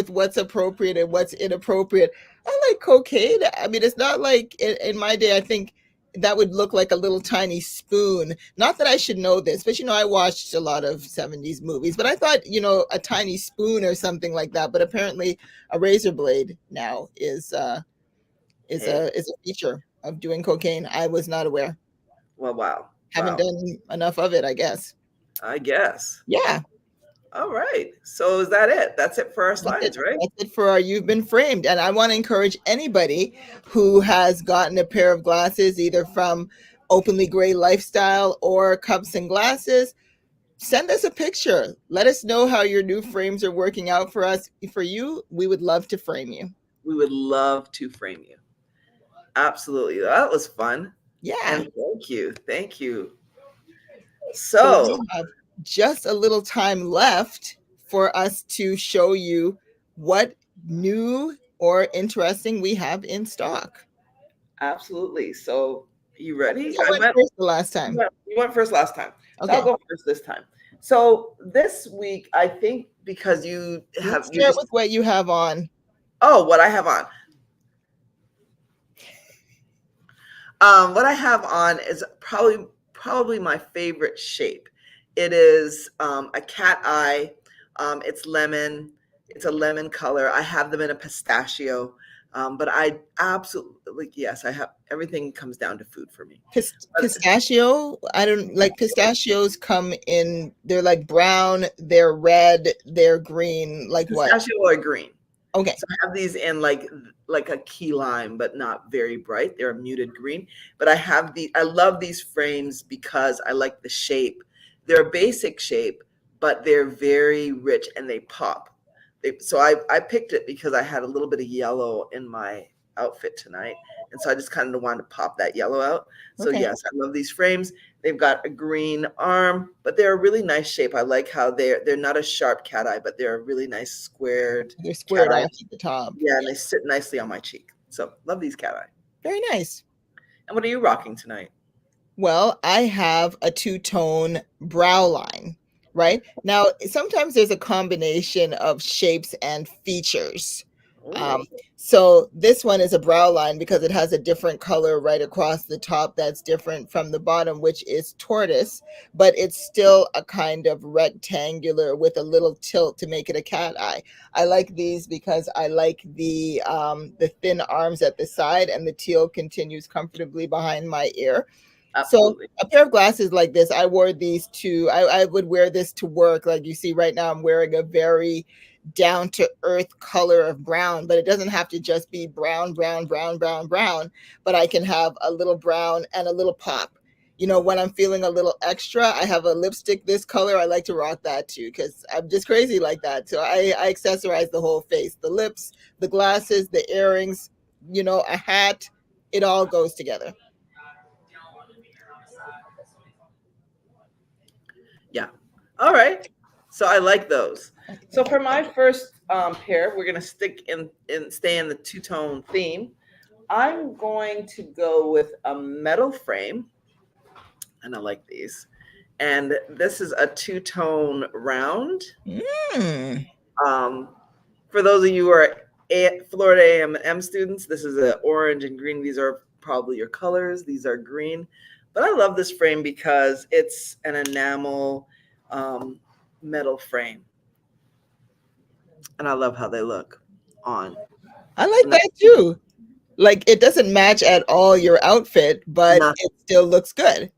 what's appropriate and what's inappropriate. I like cocaine. I mean, it's not like in my day, I think that would look like a little tiny spoon. Not that I should know this, but I watched a lot of 70s movies, but I thought, a tiny spoon or something like that. But apparently a razor blade now is Hey. a feature of doing cocaine. I was not aware. Well, wow. Haven't Wow. done enough of it, I guess. I guess. Yeah. All right. So is that it? That's it for our That's it. slides, right? That's it for our You've Been Framed. And I want to encourage anybody who has gotten a pair of glasses, either from Openly Gray Lifestyle or Cups and Glasses, send us a picture. Let us know how your new frames are working out for us. For you, we would love to frame you. We would love to frame you. Absolutely. That was fun. Yeah. And thank you. Thank you. So So, we have just a little time left for us to show you what new or interesting we have in stock. absolutely. So, you ready? I went first the last time. You went first last time. So, I'll Okay. go first this time. So, this week, I think because Let's you start just, with what you have on. oh, what I have on. What I have on is probably my favorite shape. It is a cat eye. It's lemon. It's a lemon color. I have them in a pistachio. But I absolutely, yes, I have everything comes down to food for me. Pistachio. I don't like pistachios. Come in. They're like brown. They're red. They're green. Like what? Pistachio or green. Okay. So I have these in like a key lime, but not very bright. They're a muted green. But I love these frames because I like the shape. They're a basic shape, but they're very rich and they pop. So I picked it because I had a little bit of yellow in my outfit tonight. And so I just kind of wanted to pop that yellow out. So Okay. yes, I love these frames. They've got a green arm, but they're a really nice shape. I like how they're not a sharp cat eye, but they're a really nice squared They're cat squared eye. off at the top. Yeah, and they sit nicely on my cheek. So love these cat eye. Very nice. And what are you rocking tonight? Well, I have a two-tone brow line, right? Now, sometimes there's a combination of shapes and features. Um, Ooh, so this one is a brow line because it has a different color right across the top that's different from the bottom, which is tortoise, but it's still a kind of rectangular with a little tilt to make it a cat eye. I like these because I like the thin arms at the side, and the teal continues comfortably behind my ear. So absolutely. a pair of glasses like this, I wore these to, I would wear this to work. Like you see right now, I'm wearing a very down to earth color of brown, but it doesn't have to just be brown, brown, brown, brown, brown, but I can have a little brown and a little pop. You know, when I'm feeling a little extra, I have a lipstick this color. I like to rock that too because I'm just crazy like that. So I accessorize the whole face, the lips, the glasses, the earrings, you know, a hat. It all goes together. Yeah. All right. So I like those. So for my first pair, we're gonna stick in stay in the two tone theme. I'm going to go with a metal frame, and I like these. And this is a two tone round. Mm. Um, for those of you who are Florida A&M students, this is a orange and green. These are probably your colors. These are green, but I love this frame because it's an enamel um, metal frame, and I love how they look on. I like And that too. Like it doesn't match at all your outfit, but not, it still looks good.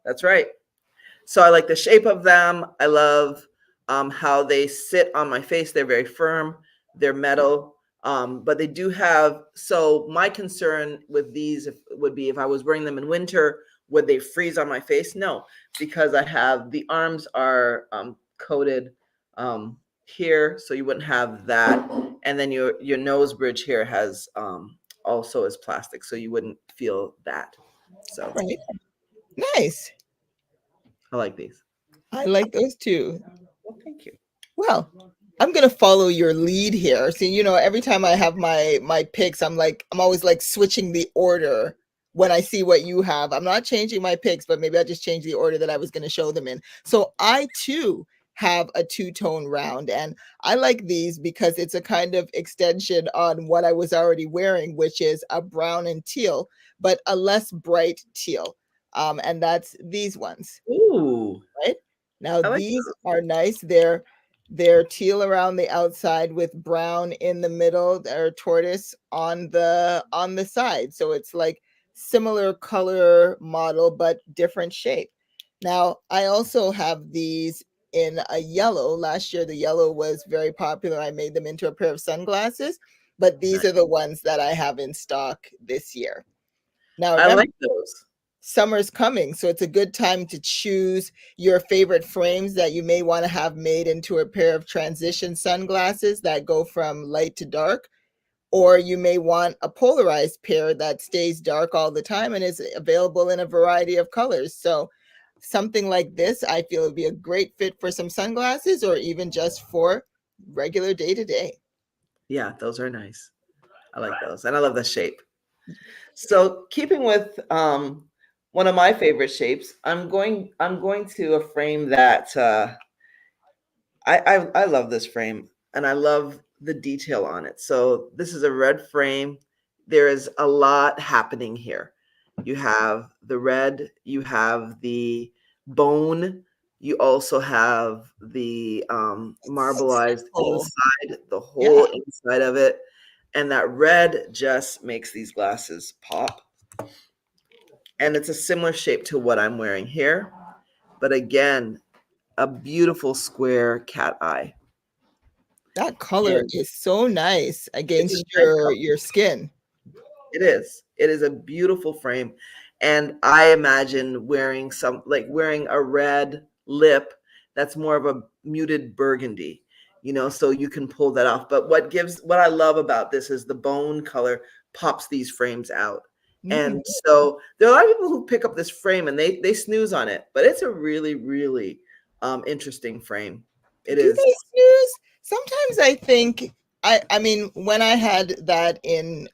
that's right. So I like the shape of them. I love how they sit on my face. They're very firm. They're metal, but they do have. So my concern with these would be if I was wearing them in winter, would they freeze on my face? No, because I have the arms are coated here, so you wouldn't have that, and then your nose bridge here has also is plastic, so you wouldn't feel that. So Right. Nice. I like these. I like those too. Well, thank you. Well, I'm gonna follow your lead here. See, you know, every time I have my picks, I'm always like switching the order when I see what you have. I'm not changing my picks, but maybe I just change the order that I was gonna show them in. So I too have a two-tone round, and I like these because it's a kind of extension on what I was already wearing, which is a brown and teal, but a less bright teal. And that's these ones, Ooh, right? Now I like these those. are nice. They're teal around the outside with brown in the middle. They're tortoise on the side. So it's like similar color model but different shape. Now I also have these in a yellow. Last year the yellow was very popular. I made them into a pair of sunglasses, but these Nice. are the ones that I have in stock this year. Now I remember, like those. summer's coming, so it's a good time to choose your favorite frames that you may want to have made into a pair of transition sunglasses that go from light to dark, or you may want a polarized pair that stays dark all the time and is available in a variety of colors. So something like this I feel would be a great fit for some sunglasses or even just for regular day to day. Yeah, those are nice. I like those, and I love the shape. So, keeping with one of my favorite shapes, I'm going to a frame that I love this frame, and I love the detail on it. So this is a red frame. There is a lot happening here. You have the red, you have the bone, you also have the marbleized Oh, inside, the yeah, whole inside of it. And that red just makes these glasses pop. And it's a similar shape to what I'm wearing here. But again, a beautiful square cat eye. that color And is so nice it's a against nice color. your skin. It is. It is a beautiful frame. And I imagine wearing wearing a red lip that's more of a muted burgundy, so you can pull that off. But what I love about this is the bone color pops these frames out. Mhm. And so there are a lot of people who pick up this frame and they snooze on it, but it's a really, really interesting frame. It Do is. they snooze? Sometimes I think I mean when I had that in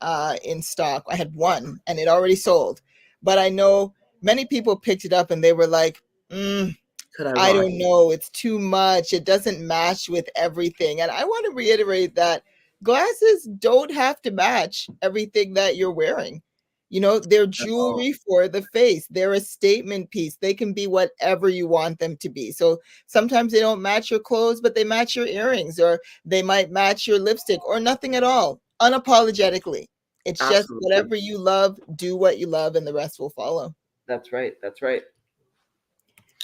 stock, I had one and it already sold. But I know many people picked it up and they were like, mm, Could I I rock? don't know, it's too much. It doesn't match with everything. And I want to reiterate that glasses don't have to match everything that you're wearing. You know, they're Oh, jewelry for the face. They're a statement piece. They can be whatever you want them to be. So sometimes they don't match your clothes, but they match your earrings, or they might match your lipstick, or nothing at all, unapologetically. It's just absolutely. whatever you love, do what you love, and the rest will follow. That's right. That's right.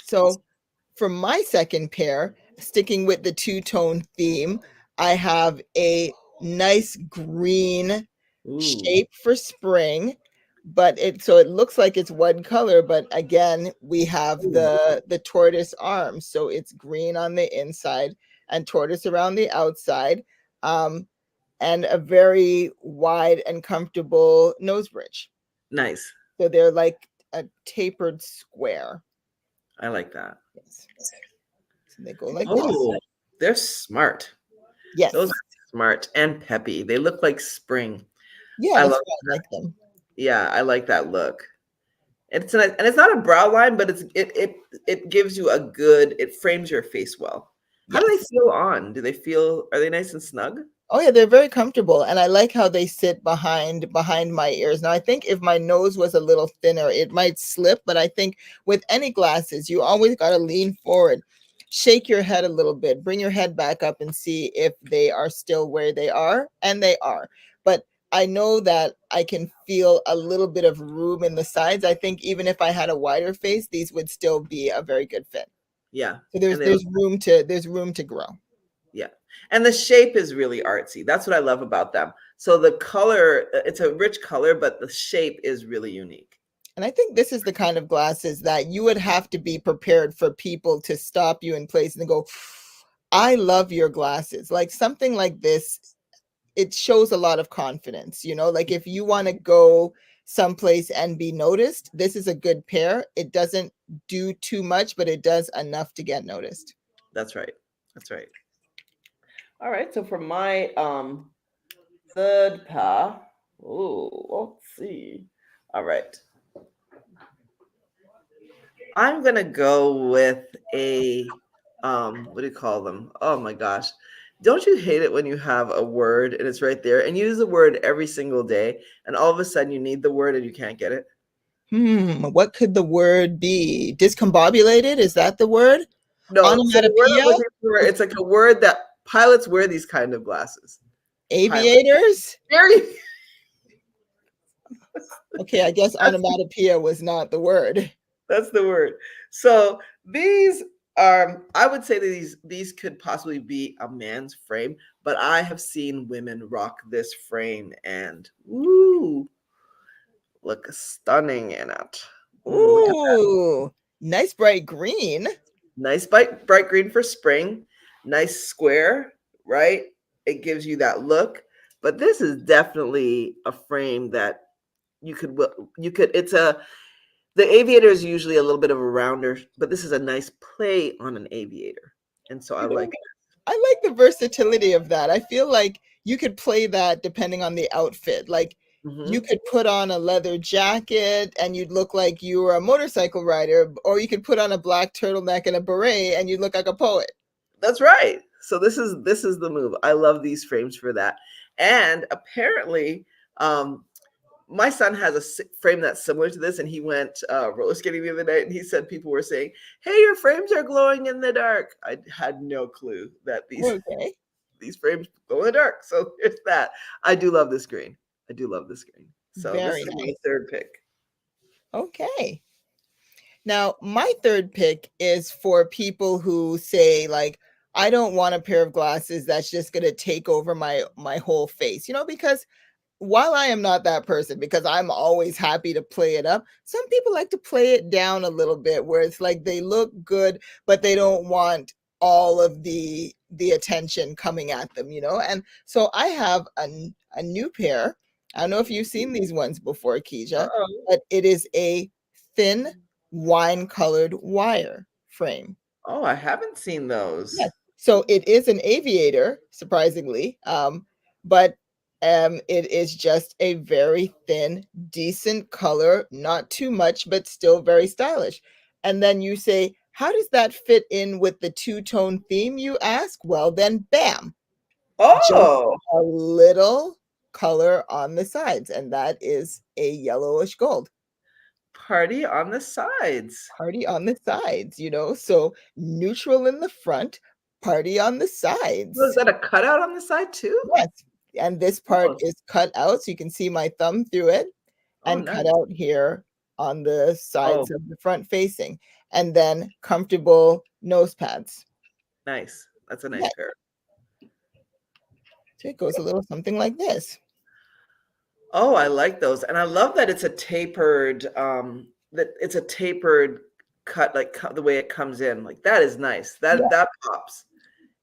So for my second pair, sticking with the two-tone theme, I have a nice green Ooh, shape for spring, but it looks like it's one color, but again, we have ooh, the tortoise arms. So it's green on the inside and tortoise around the outside. Um, and a very wide and comfortable nose bridge. nice. So they're like a tapered square. I like that. Yes. So they go like this. Oh, they're smart. Those Yes. are smart and peppy. They look like spring. Yeah, I that's love why I that. like them. Yeah, I like that look. And it's not a brow line, but it gives you a good, it frames your face well. How do they Yes. feel on? Do they feel, are they nice and snug? Oh yeah, they're very comfortable, and I like how they sit behind my ears. Now I think if my nose was a little thinner, it might slip, but I think with any glasses, you always got to lean forward, shake your head a little bit, bring your head back up and see if they are still where they are, and they are. But I know that I can feel a little bit of room in the sides. I think even if I had a wider face, these would still be a very good fit. Yeah. So And they look, there's room to grow. yeah. And the shape is really artsy. That's what I love about them. So the color, it's a rich color, but the shape is really unique. And I think this is the kind of glasses that you would have to be prepared for people to stop you in place and go, I love your glasses. Like something like this, it shows a lot of confidence. You know, like if you want to go someplace and be noticed, this is a good pair. It doesn't do too much, but it does enough to get noticed. That's right. That's right. All right. So for my third pair, oh, let's see. All right. I'm gonna go with a what do you call them? Oh my gosh. Don't you hate it when you have a word and it's right there and you use the word every single day and all of a sudden you need the word and you can't get it? What could the word be? Discombobulated? Is that the word? No, so the word I'm Onomatopoeia? looking for, it's like a word that pilots wear these kind of glasses. Pilot. Aviators? There you Okay, I guess that's onomatopoeia was not the word. that's the word. So these are, I would say that these could possibly be a man's frame, but I have seen women rock this frame and woo, look stunning in it. Look at that. Ooh, nice bright green. Nice bright green for spring. Nice square, right? It gives you that look. But this is definitely a frame that you could it's a the aviator is usually a little bit of a rounder, but this is a nice play on an aviator. And so I You know, like I like the versatility of that. I feel like you could play that depending on the outfit. Like that. you could put on a leather jacket and you'd look like you were a motorcycle rider, or you could put on a black turtleneck and a beret and you'd look like a poet. That's right. So this is the move. I love these frames for that. And apparently, my son has a frame that's similar to this, and he went roller skating the other night, and he said people were saying, "Hey, your frames are glowing in the dark." I had no clue that these Okay, these frames glow in the dark. So there's that. I do love this green. I do love this green. So this very is my nice. third pick. Okay. Now, my third pick is for people who say like I don't want a pair of glasses that's just going to take over my whole face. You know, because while I am not that person, because I'm always happy to play it up, some people like to play it down a little bit where it's like they look good, but they don't want all of the attention coming at them, you know? And so I have a new pair. I don't know if you've seen these ones before, Keisha, Uh-oh. but it is a thin wine colored wire frame. Oh, I haven't seen those. Yes. So it is an aviator, surprisingly, but It is just a very thin, decent color, not too much, but still very stylish. And then you say, how does that fit in with the two-tone theme, you ask? Well, then, bam, just Oh, a little color on the sides, and that is a yellowish gold. party on the sides. Party on the sides, so neutral in the front, party on the Was sides. that a cutout on the side too? Yes, and this part Oh, is cut out, so you can see my thumb through it, oh, and cut nice. out here on the Oh, sides of the front facing, and then comfortable nose pads. nice. That's a Yeah, nice pair. so it goes a little something like this. Oh, I like those. And I love that it's a tapered cut, like the way it comes in. Like that is nice. Yeah, That pops.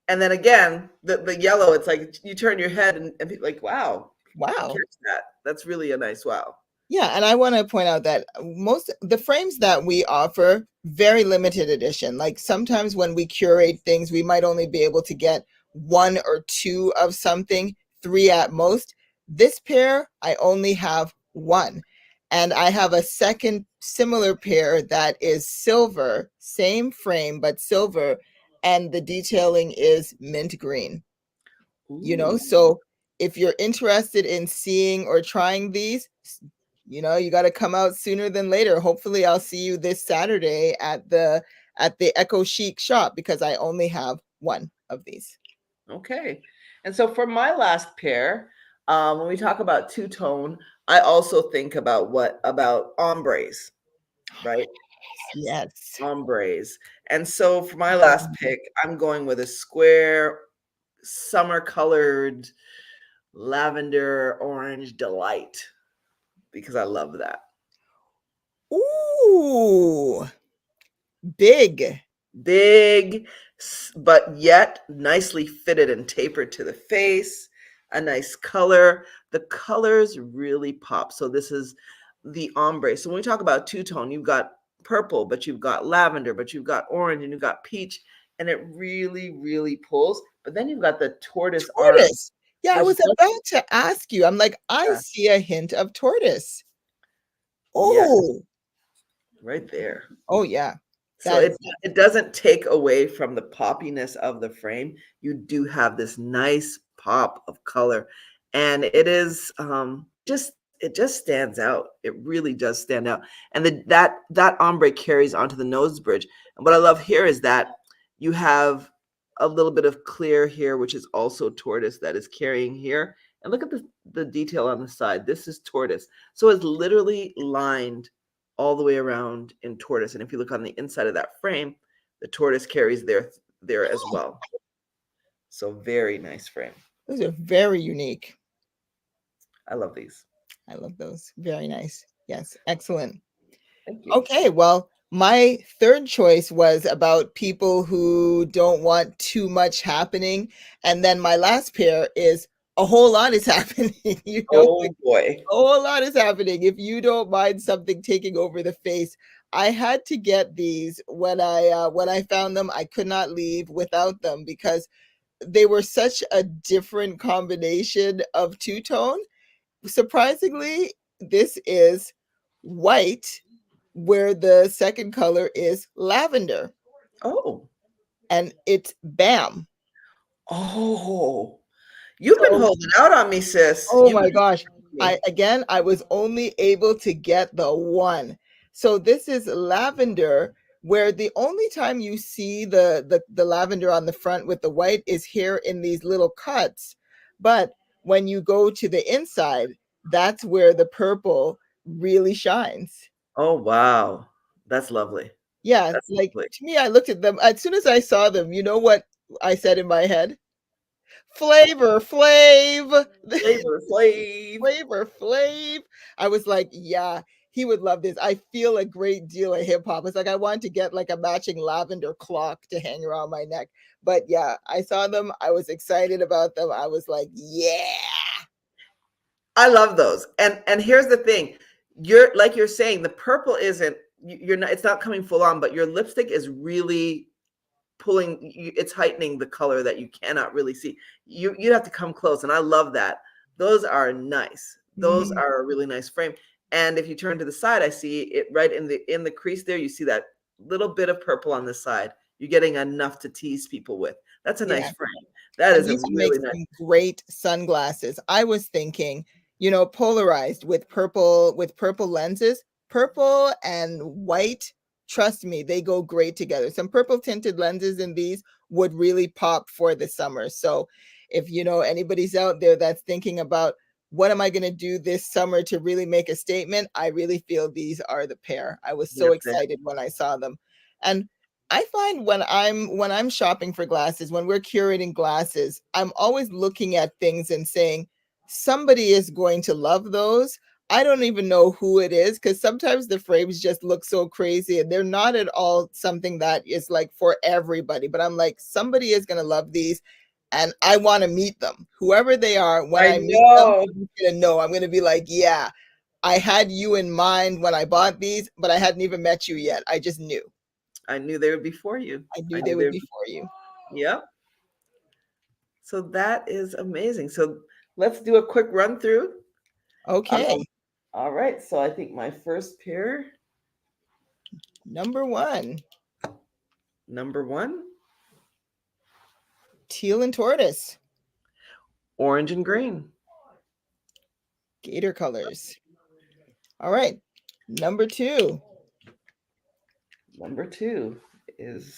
And then again, the yellow, it's like you turn your head and be like, wow, wow. catch that. That's really a nice wow. Yeah, and I want to point out that most the frames that we offer very limited edition. Like sometimes when we curate things, we might only be able to get one or two of something, three at most. This pair, I only have one. And I have a second similar pair that is silver, same frame but silver, and the detailing is mint green. Ooh, So if you're interested in seeing or trying these, you got to come out sooner than later. Hopefully I'll see you this Saturday at the Echo Chic shop, because I only have one of these. okay. And so for my last pair, when we talk about two-tone, I also think about what about ombres, right? Yes. Ombres. And so for my last pick, I'm going with a square, summer colored lavender orange delight because I love that. Ooh, big. Big, but yet nicely fitted and tapered to the face. A nice color. The colors really pop. So this is the ombre. So when we talk about two-tone, you've got purple, but you've got lavender, but you've got orange, and you've got peach, and it really, really pulls. But then you've got the tortoise orange, Tortoise. Yeah, I which was does, about to ask you. I'm like, I yeah, see a hint of tortoise. yeah, Oh, right there. oh yeah. So That is it doesn't take away from the poppiness of the frame. You do have this nice pop of color, and it is just it just stands out. It really does stand out, and that ombre carries onto the nose bridge. And what I love here is that you have a little bit of clear here, which is also tortoise that is carrying here. And look at the detail on the side. This is tortoise, so it's literally lined all the way around in tortoise. And if you look on the inside of that frame, the tortoise carries there as well. So very nice frame. those are very unique. I love these. I love those. Very nice. Yes, excellent. Thank you. Okay, well, my third choice was about people who don't want too much happening. And then my last pair is a whole lot is happening. Like, Oh boy. a whole lot is happening. If you don't mind something taking over the face, I had to get these when I found them. I could not leave without them because they were such a different combination of two tone. Surprisingly, this is white, where the second color is lavender, Oh. and it's bam. Oh. You've been So, holding out on me, sis. oh You've my been gosh. me. I was only able to get the one. So this is lavender, where the only time you see the lavender on the front with the white is here in these little cuts. But when you go to the inside, that's where the purple really shines. Oh wow. That's lovely. Yeah, That's like lovely. to me, I looked at them as soon as I saw them. You know what I said in my head? Flavor Flav. Flavor Flav. Flavor Flav. I was like, yeah, he would love this. I feel a great deal of hip hop. It's like I wanted to get like a matching lavender clock to hang around my neck. But yeah, I saw them. I was excited about them. I was like, yeah. I love those. And here's the thing. You're like you're saying, the purple isn't you're not it's not coming full on, but your lipstick is really it's heightening the color that you cannot really see. You have to come close, and I love that. Those are nice. Those Mhm. are a really nice frame. And if you turn to the side, I see it right in the crease there. You see that little bit of purple on the side. You're getting enough to tease people with. That's a nice Yeah. frame. That And is a these would make really nice. some great sunglasses. I was thinking, you know, polarized with purple lenses, purple and white. Trust me, they go great together. Some purple tinted lenses in these would really pop for the summer. So, if you know anybody's out there that's thinking about what am I going to do this summer to really make a statement, I really feel these are the pair. I was so That's it. excited when I saw them. And I find when I'm shopping for glasses, when we're curating glasses, I'm always looking at things and saying somebody is going to love those. I don't even know who it is because sometimes the frames just look so crazy and they're not at all something that is like for everybody. But I'm like, somebody is going to love these and I want to meet them. Whoever they are, when I I meet them, know. I'm going to know. I'm going to be like, yeah, I had you in mind when I bought these, but I hadn't even met you yet. I just knew. I knew they would be for you. I I knew they knew they would would be be. for you. Yep. So that is amazing. So let's do a quick run through. Okay. All right. So I think my first pair, Number one, number one, teal and tortoise, orange and green. gator colors. All right. Number two, Number two is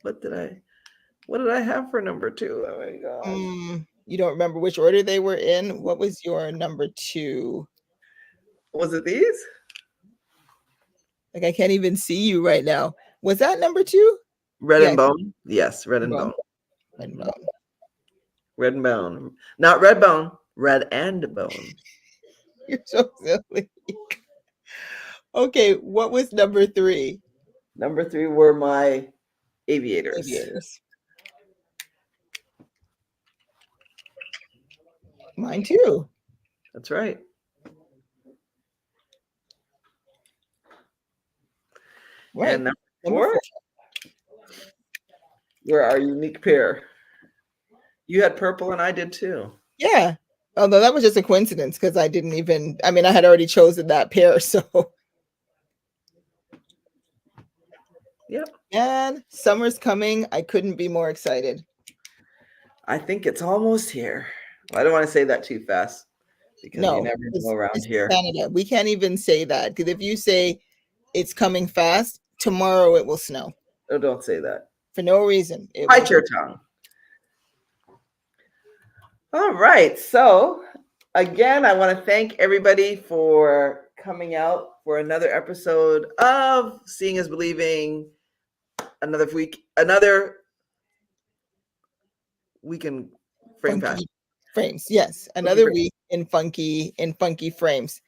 what did I have for number two? Oh my gosh. you don't remember which order they were in. What was your number two? Was it these? Like, I can't even see you right now. Was that number two? Red Yeah. and bone? Yes, red and Bone. bone. Red Mhm. bone. Red and bone. Not red bone, red and bone. You're so silly. Okay. What was number three? Number three were my aviators. Aviators. Mine too. That's right. Right. And number Number four four. were our unique pair. You had purple and I did too. Yeah. Although that was just a coincidence because I mean, I had already chosen that pair. So, Yep. and summer's coming. I couldn't be more excited. I think it's almost here. I don't want to say that too fast because you No, never know this around is here. Canada. We can't even say that because if you say it's coming fast, tomorrow it will snow Oh, don't say that. for no reason. It will. Bite your tongue. All right. So, again, I want to thank everybody for coming out for another episode of Seeing is Believing. Another week in frame fashion. Funky frames. Yes, Funky another frame. week in funky frames.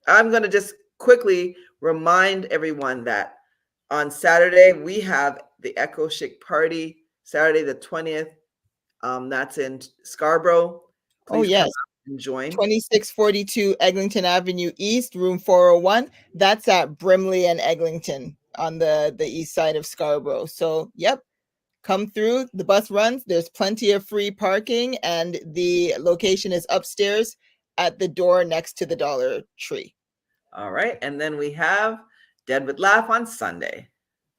I'm going to just quickly remind everyone that on Saturday we have the Echo Chic Party, Saturday the 20th. That's in Scarborough. Oh Please come yes, out and join. 2642 Eglinton Avenue East, room 401. That's at Brimley and Eglinton on the east side of Scarborough. So, yep, come through. The bus runs. There's plenty of free parking, and the location is upstairs at the door next to the Dollar Tree. All right. And then we have Dead with Laugh on Sunday.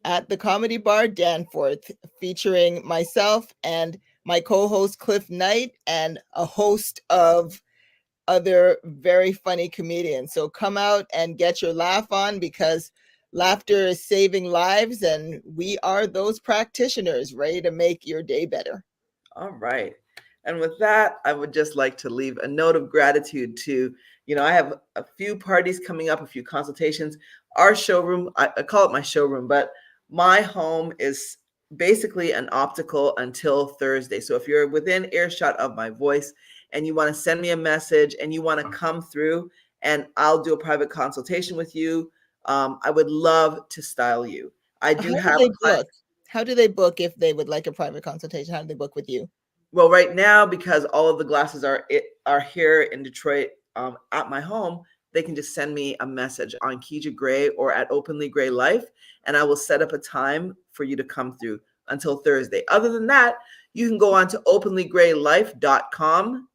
At the Comedy Bar Danforth, featuring myself and my co-host Cliff Knight and a host of other very funny comedians. So come out and get your laugh on because laughter is saving lives, and we are those practitioners ready to make your day better. All right. And with that, I would just like to leave a note of gratitude to, I have a few parties coming up, a few consultations. Our showroom, I call it my showroom, but my home is basically an optical until Thursday. So if you're within earshot of my voice and you want to send me a message and you want to come through and I'll do a private consultation with you, I would love to style you. I How do do have they a client. book? How do they book if they would like a private consultation? How do they book with you? Well, right now, because all of the glasses are here in Detroit at my home, they can just send me a message on Keija Gray or at Openly Gray Life, and I will set up a time for you to come through until Thursday. Other than that, you can go on to openlygraylife.com.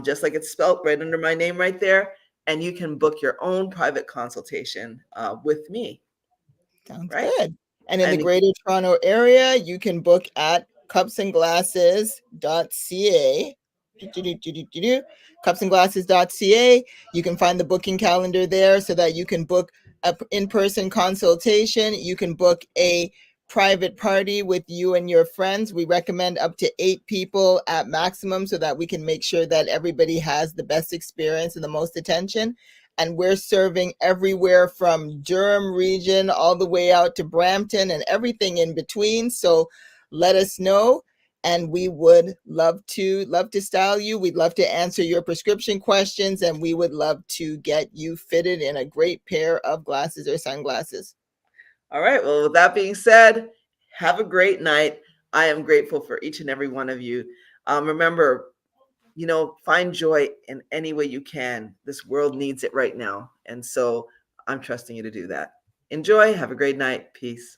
just like it's spelled right under my name right there. And you can book your own private consultation with me, Sounds right? good. And in the And Greater Toronto area, you can book at cupsandglasses.ca. Cupsandglasses.ca. You can find the booking calendar there so that you can book a in-person consultation. You can book a private party with you and your friends. We recommend up to 8 people at maximum so that we can make sure that everybody has the best experience and the most attention. And we're serving everywhere from Durham region all the way out to Brampton and everything in between. So let us know, and we would love to style you. We'd love to answer your prescription questions, and we would love to get you fitted in a great pair of glasses or sunglasses. all right. Well, with that being said, have a great night. I am grateful for each and every one of you. Remember, find joy in any way you can. This world needs it right now. And so I'm trusting you to do that. Enjoy. Have a great night. Peace.